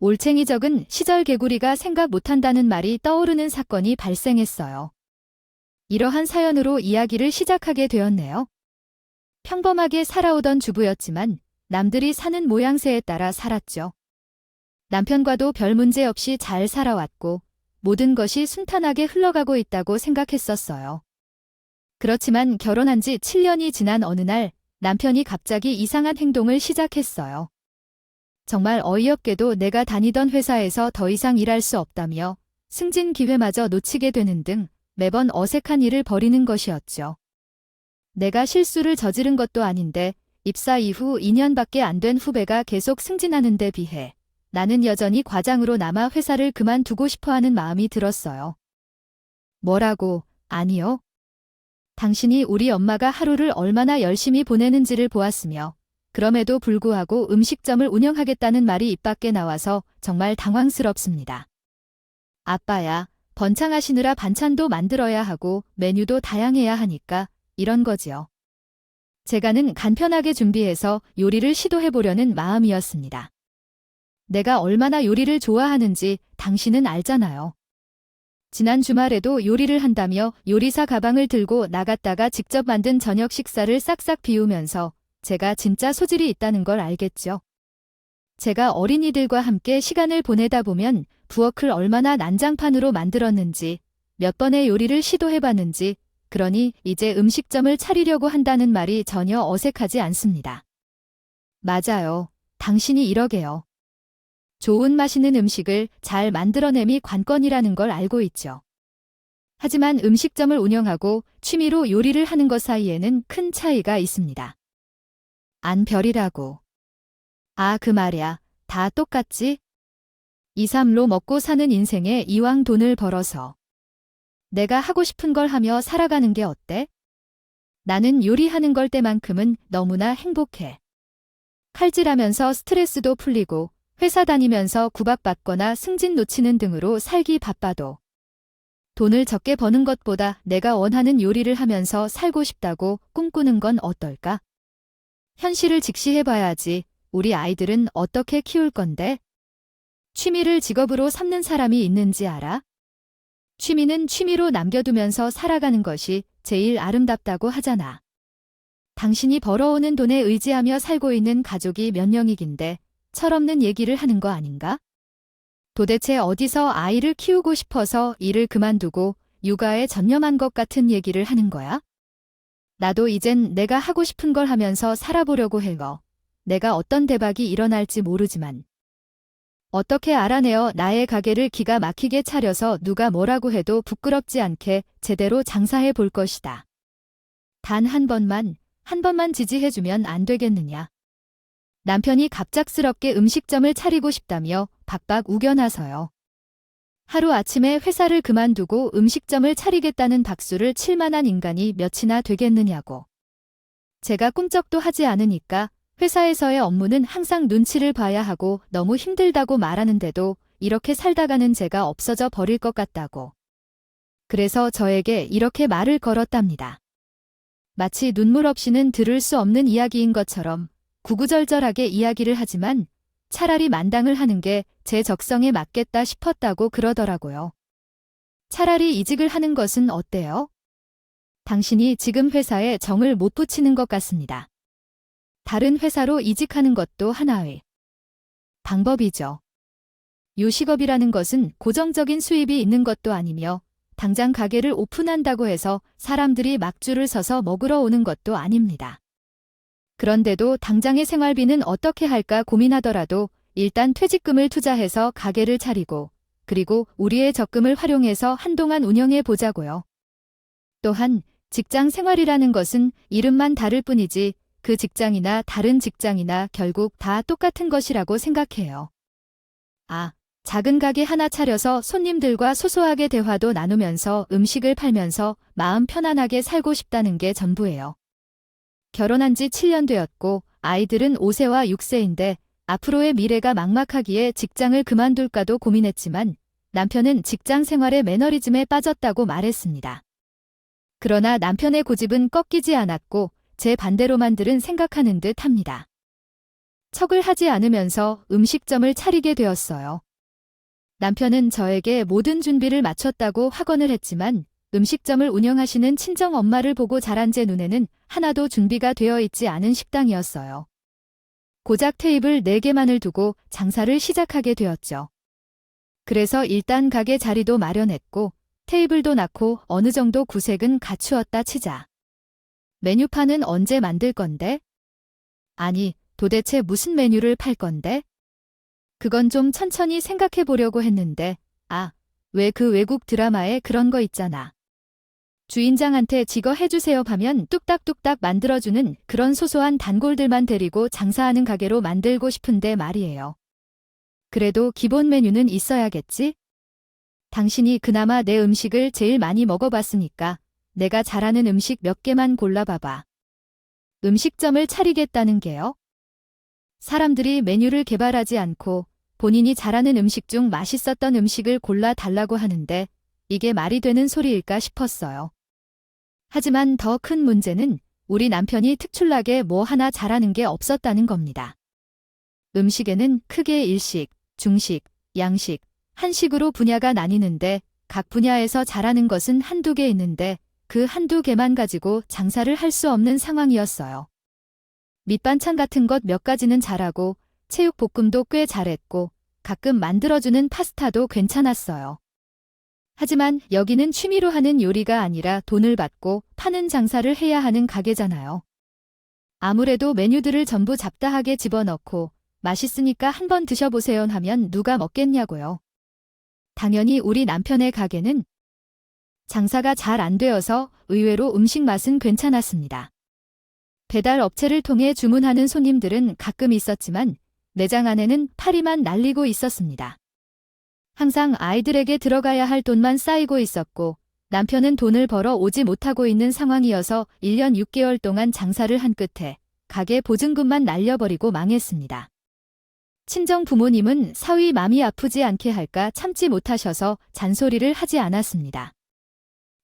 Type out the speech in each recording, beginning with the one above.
올챙이 적은 시절 개구리가 생각 못한다는 말이 떠오르는 사건이 발생했어요. 이러한 사연으로 이야기를 시작하게 되었네요. 평범하게 살아오던 주부였지만 남들이 사는 모양새에 따라 살았죠. 남편과도 별 문제 없이 잘 살아왔고 모든 것이 순탄하게 흘러가고 있다고 생각했었어요. 그렇지만 결혼한 지 7년이 지난 어느 날 남편이 갑자기 이상한 행동을 시작했어요. 정말 어이없게도 내가 다니던 회사에서 더 이상 일할 수 없다며 승진 기회마저 놓치게 되는 등 매번 어색한 일을 벌이는 것이었죠. 내가 실수를 저지른 것도 아닌데 입사 이후 2년밖에 안 된 후배가 계속 승진하는 데 비해 나는 여전히 과장으로 남아 회사를 그만두고 싶어하는 마음이 들었어요. 뭐라고? 아니요. 당신이 우리 엄마가 하루를 얼마나 열심히 보내는지를 보았으며 그럼에도 불구하고 음식점을 운영하겠다는 말이 입 밖에 나와서 정말 당황스럽습니다. 아빠야, 번창하시느라 반찬도 만들어야 하고 메뉴도 다양해야 하니까 이런 거지요. 제가는 간편하게 준비해서 요리를 시도해보려는 마음이었습니다. 내가 얼마나 요리를 좋아하는지 당신은 알잖아요. 지난 주말에도 요리를 한다며 요리사 가방을 들고 나갔다가 직접 만든 저녁 식사를 싹싹 비우면서 제가 진짜 소질이 있다는 걸 알겠죠. 제가 어린이들과 함께 시간을 보내다 보면 부엌을 얼마나 난장판으로 만들었는지, 몇 번의 요리를 시도해봤는지, 그러니 이제 음식점을 차리려고 한다는 말이 전혀 어색하지 않습니다. 맞아요. 당신이 이러게요. 좋은 맛있는 음식을 잘 만들어냄이 관건이라는 걸 알고 있죠. 하지만 음식점을 운영하고 취미로 요리를 하는 것 사이에는 큰 차이가 있습니다. 안 별이라고. 아, 그 말이야. 다 똑같지? 2, 3로 먹고 사는 인생에 이왕 돈을 벌어서 내가 하고 싶은 걸 하며 살아가는 게 어때? 나는 요리하는 걸 때만큼은 너무나 행복해. 칼질하면서 스트레스도 풀리고 회사 다니면서 구박받거나 승진 놓치는 등으로 살기 바빠도 돈을 적게 버는 것보다 내가 원하는 요리를 하면서 살고 싶다고 꿈꾸는 건 어떨까? 현실을 직시해봐야지. 우리 아이들은 어떻게 키울 건데? 취미를 직업으로 삼는 사람이 있는지 알아? 취미는 취미로 남겨두면서 살아가는 것이 제일 아름답다고 하잖아. 당신이 벌어오는 돈에 의지하며 살고 있는 가족이 몇 명이긴데 철없는 얘기를 하는 거 아닌가? 도대체 어디서 아이를 키우고 싶어서 일을 그만두고 육아에 전념한 것 같은 얘기를 하는 거야? 나도 이젠 내가 하고 싶은 걸 하면서 살아보려고 해요. 내가 어떤 대박이 일어날지 모르지만. 어떻게 알아내어 나의 가게를 기가 막히게 차려서 누가 뭐라고 해도 부끄럽지 않게 제대로 장사해 볼 것이다. 단 한 번만 지지해주면 안 되겠느냐. 남편이 갑작스럽게 음식점을 차리고 싶다며 박박 우겨나서요. 하루아침에 회사를 그만두고 음식점을 차리겠다는 박수를 칠 만한 인간이 몇이나 되겠느냐고. 제가 꿈쩍도 하지 않으니까 회사에서의 업무는 항상 눈치를 봐야 하고 너무 힘들다고 말하는데도 이렇게 살다가는 제가 없어져 버릴 것 같다고. 그래서 저에게 이렇게 말을 걸었답니다. 마치 눈물 없이는 들을 수 없는 이야기인 것처럼 구구절절하게 이야기를 하지만 차라리 만당을 하는 게 제 적성에 맞겠다 싶었다고 그러더라고요. 차라리 이직을 하는 것은 어때요? 당신이 지금 회사에 정을 못 붙이는 것 같습니다. 다른 회사로 이직하는 것도 하나의 방법이죠. 요식업이라는 것은 고정적인 수입이 있는 것도 아니며 당장 가게를 오픈한다고 해서 사람들이 막 줄을 서서 먹으러 오는 것도 아닙니다. 그런데도 당장의 생활비는 어떻게 할까 고민하더라도 일단 퇴직금을 투자해서 가게를 차리고 그리고 우리의 적금을 활용해서 한동안 운영해 보자고요. 또한 직장 생활이라는 것은 이름만 다를 뿐이지 그 직장이나 다른 직장이나 결국 다 똑같은 것이라고 생각해요. 아, 작은 가게 하나 차려서 손님들과 소소하게 대화도 나누면서 음식을 팔면서 마음 편안하게 살고 싶다는 게 전부예요. 결혼한 지 7년 되었고 아이들은 5세와 6세인데 앞으로의 미래가 막막하기에 직장을 그만둘까도 고민했지만 남편은 직장 생활의 매너리즘에 빠졌다고 말했습니다. 그러나 남편의 고집은 꺾이지 않았고 제 반대로만들은 생각하는 듯 합니다. 척을 하지 않으면서 음식점을 차리게 되었어요. 남편은 저에게 모든 준비를 마쳤다고 확언을 했지만 음식점을 운영하시는 친정 엄마를 보고 자란 제 눈에는 하나도 준비가 되어 있지 않은 식당이었어요. 고작 테이블 4개만을 두고 장사를 시작하게 되었죠. 그래서 일단 가게 자리도 마련했고 테이블도 낳고 어느 정도 구색은 갖추었다 치자. 메뉴판은 언제 만들 건데? 아니, 도대체 무슨 메뉴를 팔 건데? 그건 좀 천천히 생각해 보려고 했는데, 왜 그 외국 드라마에 그런 거 있잖아. 주인장한테 지거 해주세요 하면 뚝딱뚝딱 만들어주는 그런 소소한 단골들만 데리고 장사하는 가게로 만들고 싶은데 말이에요. 그래도 기본 메뉴는 있어야겠지? 당신이 그나마 내 음식을 제일 많이 먹어봤으니까 내가 잘하는 음식 몇 개만 골라봐봐. 음식점을 차리겠다는 게요? 사람들이 메뉴를 개발하지 않고 본인이 잘하는 음식 중 맛있었던 음식을 골라 달라고 하는데 이게 말이 되는 소리일까 싶었어요. 하지만 더 큰 문제는 우리 남편이 특출나게 뭐 하나 잘하는 게 없었다는 겁니다. 음식에는 크게 일식, 중식, 양식, 한식으로 분야가 나뉘는데 각 분야에서 잘하는 것은 한두 개 있는데 그 한두 개만 가지고 장사를 할 수 없는 상황이었어요. 밑반찬 같은 것 몇 가지는 잘하고 체육볶음도 꽤 잘했고 가끔 만들어주는 파스타도 괜찮았어요. 하지만 여기는 취미로 하는 요리가 아니라 돈을 받고 파는 장사를 해야 하는 가게잖아요. 아무래도 메뉴들을 전부 잡다하게 집어넣고 맛있으니까 한번 드셔보세요 하면 누가 먹겠냐고요. 당연히 우리 남편의 가게는 장사가 잘 안 되어서 의외로 음식 맛은 괜찮았습니다. 배달 업체를 통해 주문하는 손님들은 가끔 있었지만 매장 안에는 파리만 날리고 있었습니다. 항상 아이들에게 들어가야 할 돈만 쌓이고 있었고 남편은 돈을 벌어 오지 못하고 있는 상황이어서 1년 6개월 동안 장사를 한 끝에 가게 보증금만 날려버리고 망했습니다. 친정 부모님은 사위 마음이 아프지 않게 할까 참지 못하셔서 잔소리를 하지 않았습니다.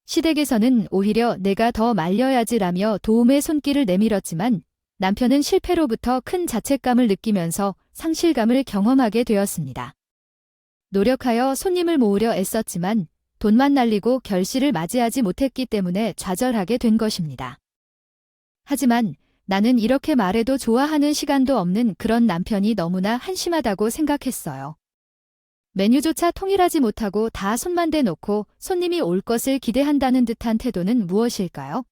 시댁에서는 오히려 내가 더 말려야지라며 도움의 손길을 내밀었지만 남편은 실패로부터 큰 자책감을 느끼면서 상실감을 경험하게 되었습니다. 노력하여 손님을 모으려 애썼지만 돈만 날리고 결실을 맞이하지 못했기 때문에 좌절하게 된 것입니다. 하지만 나는 이렇게 말해도 좋아하는 시간도 없는 그런 남편이 너무나 한심하다고 생각했어요. 메뉴조차 통일하지 못하고 다 손만 대놓고 손님이 올 것을 기대한다는 듯한 태도는 무엇일까요?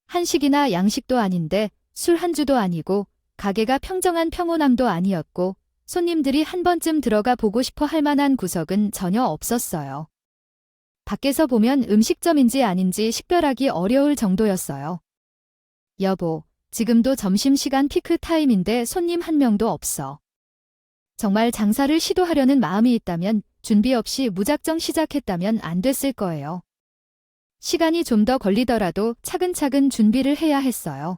한식이나 양식도 아닌데 술 한주도 아니고 가게가 평정한 평온함도 아니었고 손님들이 한 번쯤 들어가 보고 싶어 할 만한 구석은 전혀 없었어요. 밖에서 보면 음식점인지 아닌지 식별하기 어려울 정도였어요. 여보, 지금도 점심시간 피크타임인데 손님 한 명도 없어. 정말 장사를 시도하려는 마음이 있다면 준비 없이 무작정 시작했다면 안 됐을 거예요. 시간이 좀 더 걸리더라도 차근차근 준비를 해야 했어요.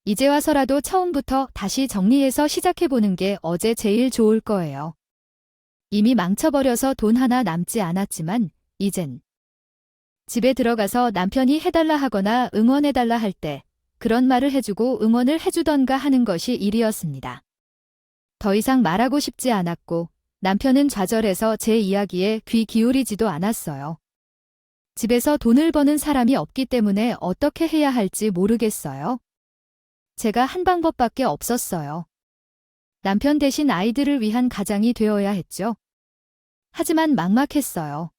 이제 와서라도 처음부터 다시 정리해서 시작해보는 게 어제 제일 좋을 거예요. 이미 망쳐버려서 돈 하나 남지 않았지만 이젠 집에 들어가서 남편이 해달라 하거나 응원해달라 할 때 그런 말을 해주고 응원을 해주던가 하는 것이 일이었습니다. 더 이상 말하고 싶지 않았고 남편은 좌절해서 제 이야기에 귀 기울이지도 않았어요. 집에서 돈을 버는 사람이 없기 때문에 어떻게 해야 할지 모르겠어요. 제가 한 방법밖에 없었어요. 남편 대신 아이들을 위한 가장이 되어야 했죠. 하지만 막막했어요.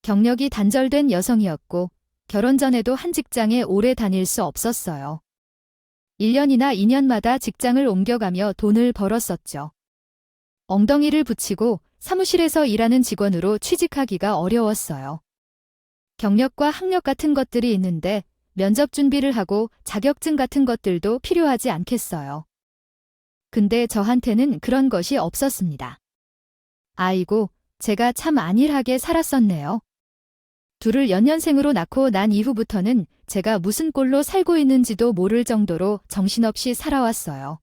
경력이 단절된 여성이었고 결혼 전에도 한 직장에 오래 다닐 수 없었어요. 1년이나 2년마다 직장을 옮겨가며 돈을 벌었었죠. 엉덩이를 붙이고 사무실에서 일하는 직원으로 취직하기가 어려웠어요. 경력과 학력 같은 것들이 있는데 면접 준비를 하고 자격증 같은 것들도 필요하지 않겠어요. 근데 저한테는 그런 것이 없었습니다. 아이고, 제가 참 안일하게 살았었네요. 둘을 연년생으로 낳고 난 이후부터는 제가 무슨 꼴로 살고 있는지도 모를 정도로 정신없이 살아왔어요.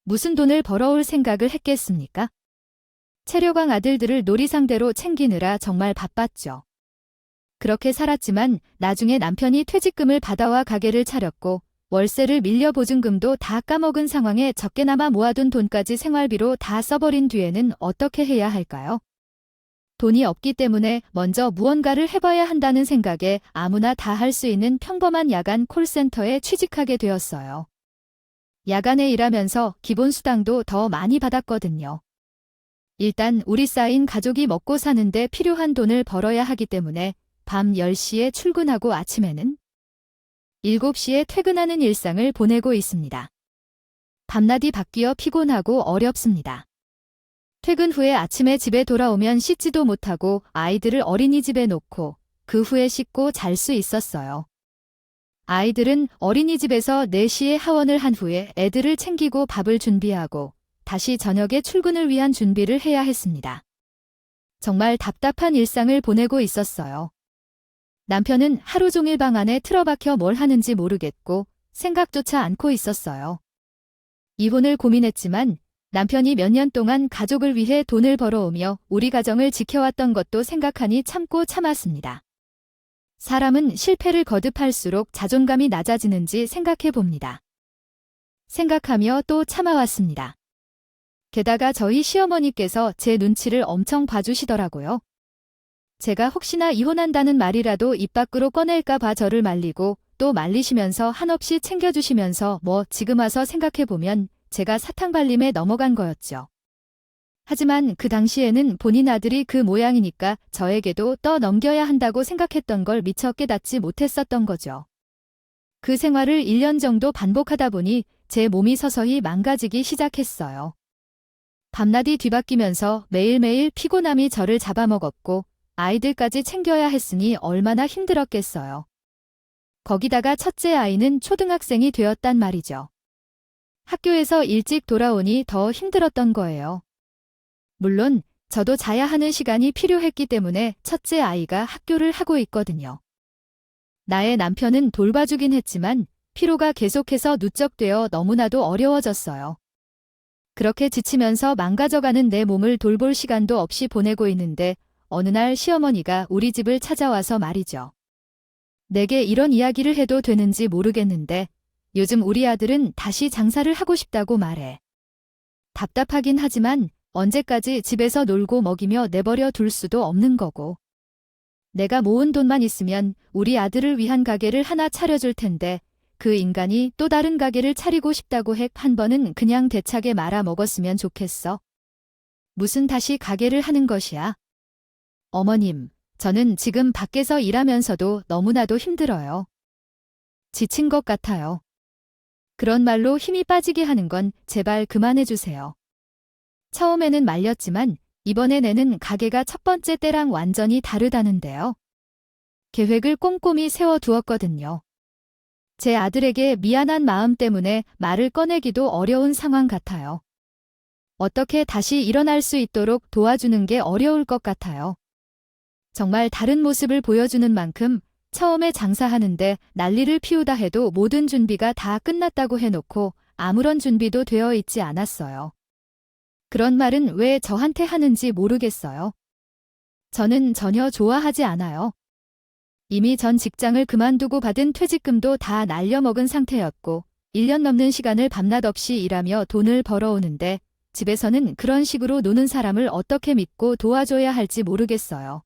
무슨 돈을 벌어올 생각을 했겠습니까? 체력왕 아들들을 놀이상대로 챙기느라 정말 바빴죠. 그렇게 살았지만 나중에 남편이 퇴직금을 받아와 가게를 차렸고 월세를 밀려 보증금도 다 까먹은 상황에 적게나마 모아둔 돈까지 생활비로 다 써버린 뒤에는 어떻게 해야 할까요? 돈이 없기 때문에 먼저 무언가를 해봐야 한다는 생각에 아무나 다 할 수 있는 평범한 야간 콜센터에 취직하게 되었어요. 야간에 일하면서 기본 수당도 더 많이 받았거든요. 일단 우리 쌓인 가족이 먹고 사는데 필요한 돈을 벌어야 하기 때문에 밤 10시에 출근하고 아침에는 7시에 퇴근하는 일상을 보내고 있습니다. 밤낮이 바뀌어 피곤하고 어렵습니다. 퇴근 후에 아침에 집에 돌아오면 씻지도 못하고 아이들을 어린이집에 놓고 그 후에 씻고 잘 수 있었어요. 아이들은 어린이집에서 4시에 하원을 한 후에 애들을 챙기고 밥을 준비하고 다시 저녁에 출근을 위한 준비를 해야 했습니다. 정말 답답한 일상을 보내고 있었어요. 남편은 하루 종일 방 안에 틀어박혀 뭘 하는지 모르겠고 생각조차 않고 있었어요. 이혼을 고민했지만 남편이 몇 년 동안 가족을 위해 돈을 벌어오며 우리 가정을 지켜왔던 것도 생각하니 참고 참았습니다. 사람은 실패를 거듭할수록 자존감이 낮아지는지 생각해 봅니다. 생각하며 또 참아왔습니다. 게다가 저희 시어머니께서 제 눈치를 엄청 봐주시더라고요. 제가 혹시나 이혼한다는 말이라도 입 밖으로 꺼낼까 봐 저를 말리고 또 말리시면서 한없이 챙겨주시면서 지금 와서 생각해보면 제가 사탕발림에 넘어간 거였죠. 하지만 그 당시에는 본인 아들이 그 모양이니까 저에게도 떠넘겨야 한다고 생각했던 걸 미처 깨닫지 못했었던 거죠. 그 생활을 1년 정도 반복하다 보니 제 몸이 서서히 망가지기 시작했어요. 밤낮이 뒤바뀌면서 매일매일 피곤함이 저를 잡아먹었고 아이들까지 챙겨야 했으니 얼마나 힘들었겠어요. 거기다가 첫째 아이는 초등학생이 되었단 말이죠. 학교에서 일찍 돌아오니 더 힘들었던 거예요. 물론 저도 자야 하는 시간이 필요했기 때문에 첫째 아이가 학교를 하고 있거든요. 나의 남편은 돌봐주긴 했지만 피로가 계속해서 누적되어 너무나도 어려워졌어요. 그렇게 지치면서 망가져가는 내 몸을 돌볼 시간도 없이 보내고 있는데 어느 날 시어머니가 우리 집을 찾아와서 말이죠. 내게 이런 이야기를 해도 되는지 모르겠는데 요즘 우리 아들은 다시 장사를 하고 싶다고 말해. 답답하긴 하지만 언제까지 집에서 놀고 먹이며 내버려 둘 수도 없는 거고. 내가 모은 돈만 있으면 우리 아들을 위한 가게를 하나 차려줄 텐데 그 인간이 또 다른 가게를 차리고 싶다고 한 번은 그냥 대차게 말아 먹었으면 좋겠어. 무슨 다시 가게를 하는 것이야. 어머님, 저는 지금 밖에서 일하면서도 너무나도 힘들어요. 지친 것 같아요. 그런 말로 힘이 빠지게 하는 건 제발 그만해주세요. 처음에는 말렸지만 이번에 내는 가게가 첫 번째 때랑 완전히 다르다는데요. 계획을 꼼꼼히 세워두었거든요. 제 아들에게 미안한 마음 때문에 말을 꺼내기도 어려운 상황 같아요. 어떻게 다시 일어날 수 있도록 도와주는 게 어려울 것 같아요. 정말 다른 모습을 보여주는 만큼 처음에 장사하는데 난리를 피우다 해도 모든 준비가 다 끝났다고 해놓고 아무런 준비도 되어 있지 않았어요. 그런 말은 왜 저한테 하는지 모르겠어요. 저는 전혀 좋아하지 않아요. 이미 전 직장을 그만두고 받은 퇴직금도 다 날려먹은 상태였고 1년 넘는 시간을 밤낮 없이 일하며 돈을 벌어오는데 집에서는 그런 식으로 노는 사람을 어떻게 믿고 도와줘야 할지 모르겠어요.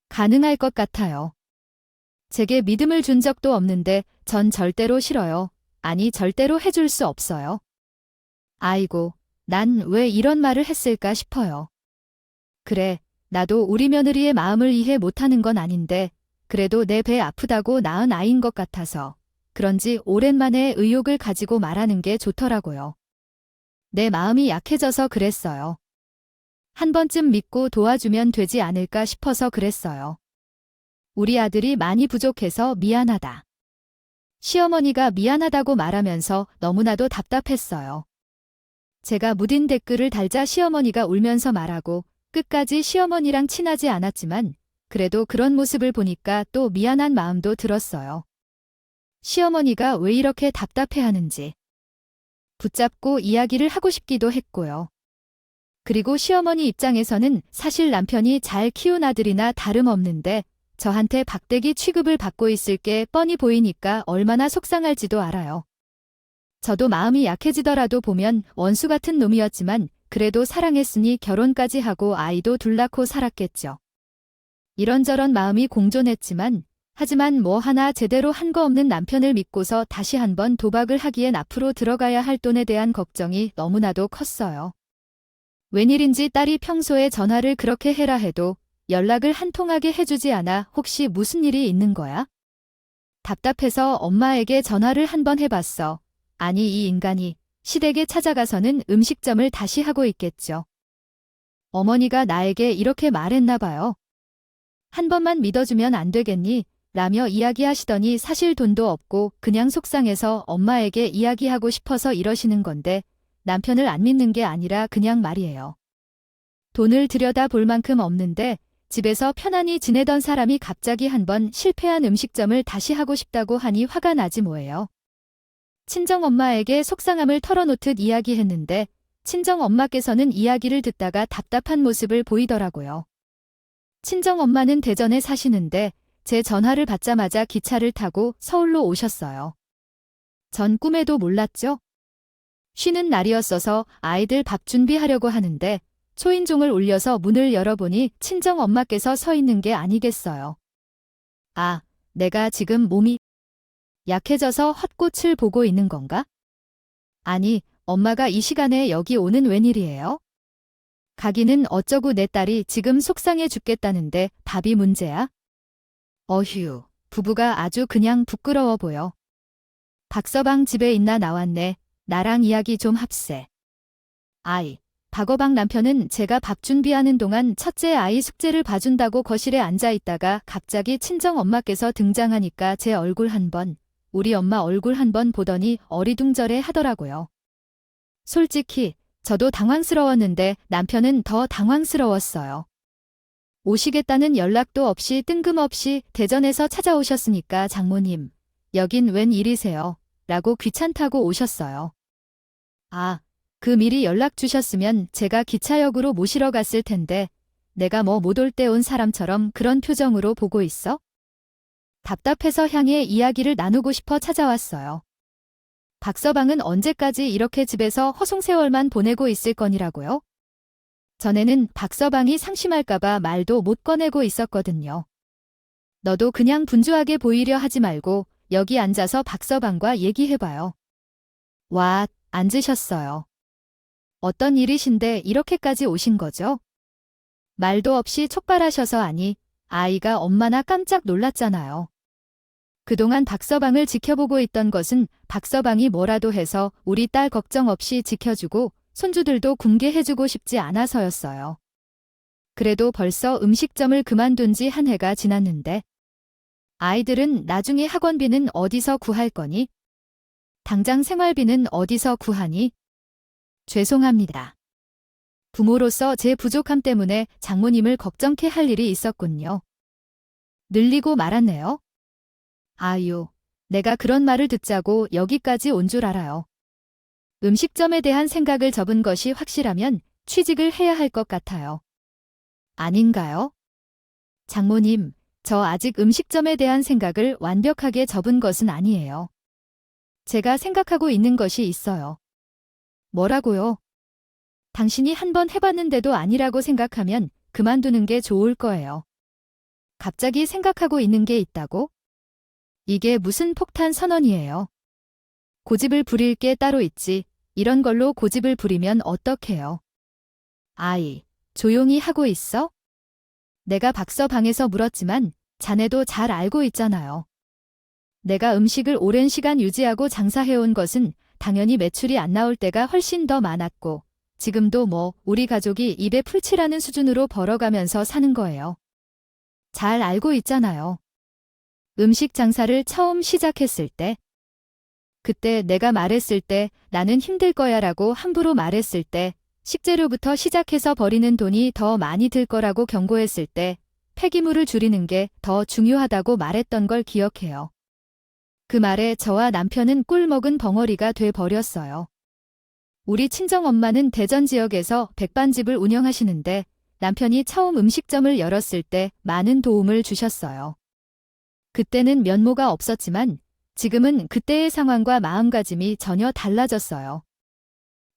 가능할 것 같아요. 제게 믿음을 준 적도 없는데 전 절대로 싫어요. 아니 절대로 해줄 수 없어요. 아이고, 난 왜 이런 말을 했을까 싶어요. 그래, 나도 우리 며느리의 마음을 이해 못하는 건 아닌데 그래도 내 배 아프다고 낳은 아이인 것 같아서 그런지 오랜만에 의욕을 가지고 말하는 게 좋더라고요. 내 마음이 약해져서 그랬어요. 한 번쯤 믿고 도와주면 되지 않을까 싶어서 그랬어요. 우리 아들이 많이 부족해서 미안하다. 시어머니가 미안하다고 말하면서 너무나도 답답했어요. 제가 무딘 댓글을 달자 시어머니가 울면서 말하고 끝까지 시어머니랑 친하지 않았지만 그래도 그런 모습을 보니까 또 미안한 마음도 들었어요. 시어머니가 왜 이렇게 답답해하는지 붙잡고 이야기를 하고 싶기도 했고요. 그리고 시어머니 입장에서는 사실 남편이 잘 키운 아들이나 다름없는데 저한테 박대기 취급을 받고 있을 게 뻔히 보이니까 얼마나 속상할지도 알아요. 저도 마음이 약해지더라도 보면 원수 같은 놈이었지만 그래도 사랑했으니 결혼까지 하고 아이도 둘 낳고 살았겠죠. 이런저런 마음이 공존했지만 하지만 뭐 하나 제대로 한 거 없는 남편을 믿고서 다시 한번 도박을 하기엔 앞으로 들어가야 할 돈에 대한 걱정이 너무나도 컸어요. 웬일인지 딸이 평소에 전화를 그렇게 해라 해도 연락을 한 통하게 해주지 않아 혹시 무슨 일이 있는 거야? 답답해서 엄마에게 전화를 한번 해봤어. 아니 이 인간이 시댁에 찾아가서는 음식점을 다시 하고 있겠죠. 어머니가 나에게 이렇게 말했나 봐요. 한 번만 믿어주면 안 되겠니? 라며 이야기하시더니 사실 돈도 없고 그냥 속상해서 엄마에게 이야기하고 싶어서 이러시는 건데 남편을 안 믿는 게 아니라 그냥 말이에요. 돈을 들여다 볼 만큼 없는데 집에서 편안히 지내던 사람이 갑자기 한번 실패한 음식점을 다시 하고 싶다고 하니 화가 나지 뭐예요. 친정엄마에게 속상함을 털어놓듯 이야기했는데 친정엄마께서는 이야기를 듣다가 답답한 모습을 보이더라고요. 친정엄마는 대전에 사시는데 제 전화를 받자마자 기차를 타고 서울로 오셨어요. 전 꿈에도 몰랐죠. 쉬는 날이었어서 아이들 밥 준비하려고 하는데 초인종을 울려서 문을 열어보니 친정엄마께서 서 있는 게 아니겠어요. 아, 내가 지금 몸이 약해져서 헛꽃을 보고 있는 건가? 아니, 엄마가 이 시간에 여기 오는 웬일이에요? 가기는 어쩌고 내 딸이 지금 속상해 죽겠다는데 밥이 문제야? 어휴, 부부가 아주 그냥 부끄러워 보여. 박서방 집에 있나 나왔네. 나랑 이야기 좀 합세. 아이, 박어방 남편은 제가 밥 준비하는 동안 첫째 아이 숙제를 봐준다고 거실에 앉아 있다가 갑자기 친정엄마께서 등장하니까 제 얼굴 한 번, 우리 엄마 얼굴 한 번 보더니 어리둥절해 하더라고요. 솔직히 저도 당황스러웠는데 남편은 더 당황스러웠어요. 오시겠다는 연락도 없이 뜬금없이 대전에서 찾아오셨으니까 장모님, 여긴 웬 일이세요? 라고 귀찮다고 오셨어요. 아, 그 미리 연락 주셨으면 제가 기차역으로 모시러 갔을 텐데 내가 뭐 못 올 때 온 사람처럼 그런 표정으로 보고 있어? 답답해서 향해 이야기를 나누고 싶어 찾아왔어요. 박서방은 언제까지 이렇게 집에서 허송세월만 보내고 있을 거니라고요? 전에는 박서방이 상심할까봐 말도 못 꺼내고 있었거든요. 너도 그냥 분주하게 보이려 하지 말고 여기 앉아서 박서방과 얘기해봐요. 와, 앉으셨어요. 어떤 일이신데 이렇게까지 오신 거죠? 말도 없이 촉발하셔서 아니, 아이가 얼마나 깜짝 놀랐잖아요. 그동안 박서방을 지켜보고 있던 것은 박서방이 뭐라도 해서 우리 딸 걱정 없이 지켜주고 손주들도 궁계해주고 싶지 않아서였어요. 그래도 벌써 음식점을 그만둔 지 한 해가 지났는데 아이들은 나중에 학원비는 어디서 구할 거니? 당장 생활비는 어디서 구하니? 죄송합니다. 부모로서 제 부족함 때문에 장모님을 걱정케 할 일이 있었군요. 늘리고 말았네요. 아유, 내가 그런 말을 듣자고 여기까지 온 줄 알아요. 음식점에 대한 생각을 접은 것이 확실하면 취직을 해야 할 것 같아요. 아닌가요? 장모님, 저 아직 음식점에 대한 생각을 완벽하게 접은 것은 아니에요. 제가 생각하고 있는 것이 있어요. 뭐라고요? 당신이 한번 해봤는데도 아니라고 생각하면 그만두는 게 좋을 거예요. 갑자기 생각하고 있는 게 있다고? 이게 무슨 폭탄 선언이에요? 고집을 부릴 게 따로 있지. 이런 걸로 고집을 부리면 어떡해요? 아이, 조용히 하고 있어? 내가 박서방에서 물었지만 자네도 잘 알고 있잖아요. 내가 음식을 오랜 시간 유지하고 장사해온 것은 당연히 매출이 안 나올 때가 훨씬 더 많았고 지금도 뭐 우리 가족이 입에 풀칠하는 수준으로 벌어가면서 사는 거예요. 잘 알고 있잖아요. 음식 장사를 처음 시작했을 때 그때 내가 말했을 때 나는 힘들 거야 라고 함부로 말했을 때 식재료부터 시작해서 버리는 돈이 더 많이 들 거라고 경고했을 때 폐기물을 줄이는 게 더 중요하다고 말했던 걸 기억해요. 그 말에 저와 남편은 꿀먹은 벙어리가 돼 버렸어요. 우리 친정엄마는 대전 지역에서 백반집을 운영하시는데 남편이 처음 음식점을 열었을 때 많은 도움을 주셨어요. 그때는 면모가 없었지만 지금은 그때의 상황과 마음가짐이 전혀 달라졌어요.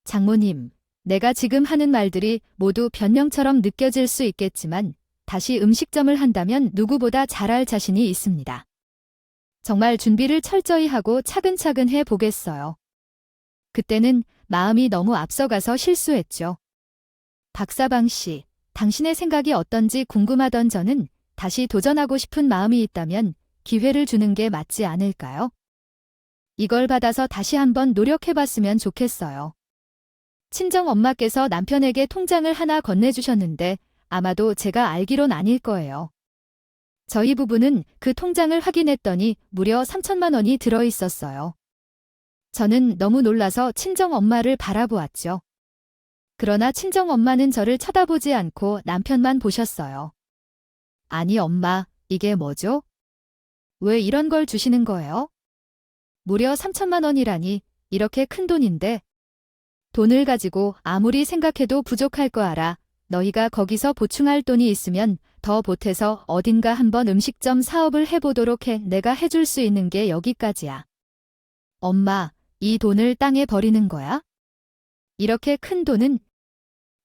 장모님, 내가 지금 하는 말들이 모두 변명처럼 느껴질 수 있겠지만 다시 음식점을 한다면 누구보다 잘할 자신이 있습니다. 정말 준비를 철저히 하고 차근차근 해 보겠어요. 그때는 마음이 너무 앞서가서 실수했죠. 박사방 씨, 당신의 생각이 어떤지 궁금하던 저는 다시 도전하고 싶은 마음이 있다면 기회를 주는 게 맞지 않을까요? 이걸 받아서 다시 한번 노력해봤으면 좋겠어요. 친정 엄마께서 남편에게 통장을 하나 건네주셨는데 아마도 제가 알기론 아닐 거예요. 저희 부부는 그 통장을 확인했더니 무려 3천만 원이 들어있었어요. 저는 너무 놀라서 친정 엄마를 바라보았죠. 그러나 친정 엄마는 저를 쳐다보지 않고 남편만 보셨어요. 아니 엄마, 이게 뭐죠? 왜 이런 걸 주시는 거예요? 무려 3천만 원이라니 이렇게 큰 돈인데. 돈을 가지고 아무리 생각해도 부족할 거 알아. 너희가 거기서 보충할 돈이 있으면 더 보태서 어딘가 한번 음식점 사업을 해보도록 해. 내가 해줄 수 있는 게 여기까지야. 엄마, 이 돈을 땅에 버리는 거야? 이렇게 큰 돈은?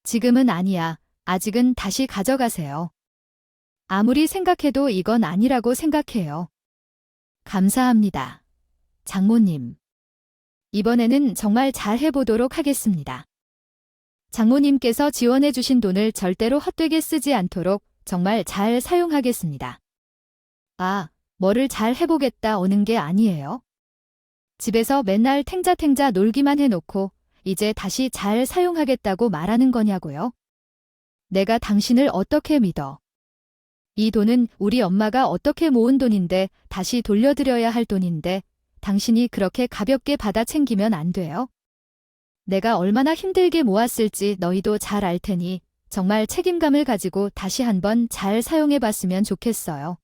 지금은 아니야. 아직은 다시 가져가세요. 아무리 생각해도 이건 아니라고 생각해요. 감사합니다. 장모님. 이번에는 정말 잘 해보도록 하겠습니다. 장모님께서 지원해주신 돈을 절대로 헛되게 쓰지 않도록 정말 잘 사용하겠습니다. 아, 뭐를 잘 해보겠다 오는 게 아니에요. 집에서 맨날 탱자탱자 놀기만 해놓고 이제 다시 잘 사용하겠다고 말하는 거냐고요? 내가 당신을 어떻게 믿어? 이 돈은 우리 엄마가 어떻게 모은 돈인데 다시 돌려드려야 할 돈인데 당신이 그렇게 가볍게 받아 챙기면 안 돼요? 내가 얼마나 힘들게 모았을지 너희도 잘 알 테니 정말 책임감을 가지고 다시 한번 잘 사용해봤으면 좋겠어요.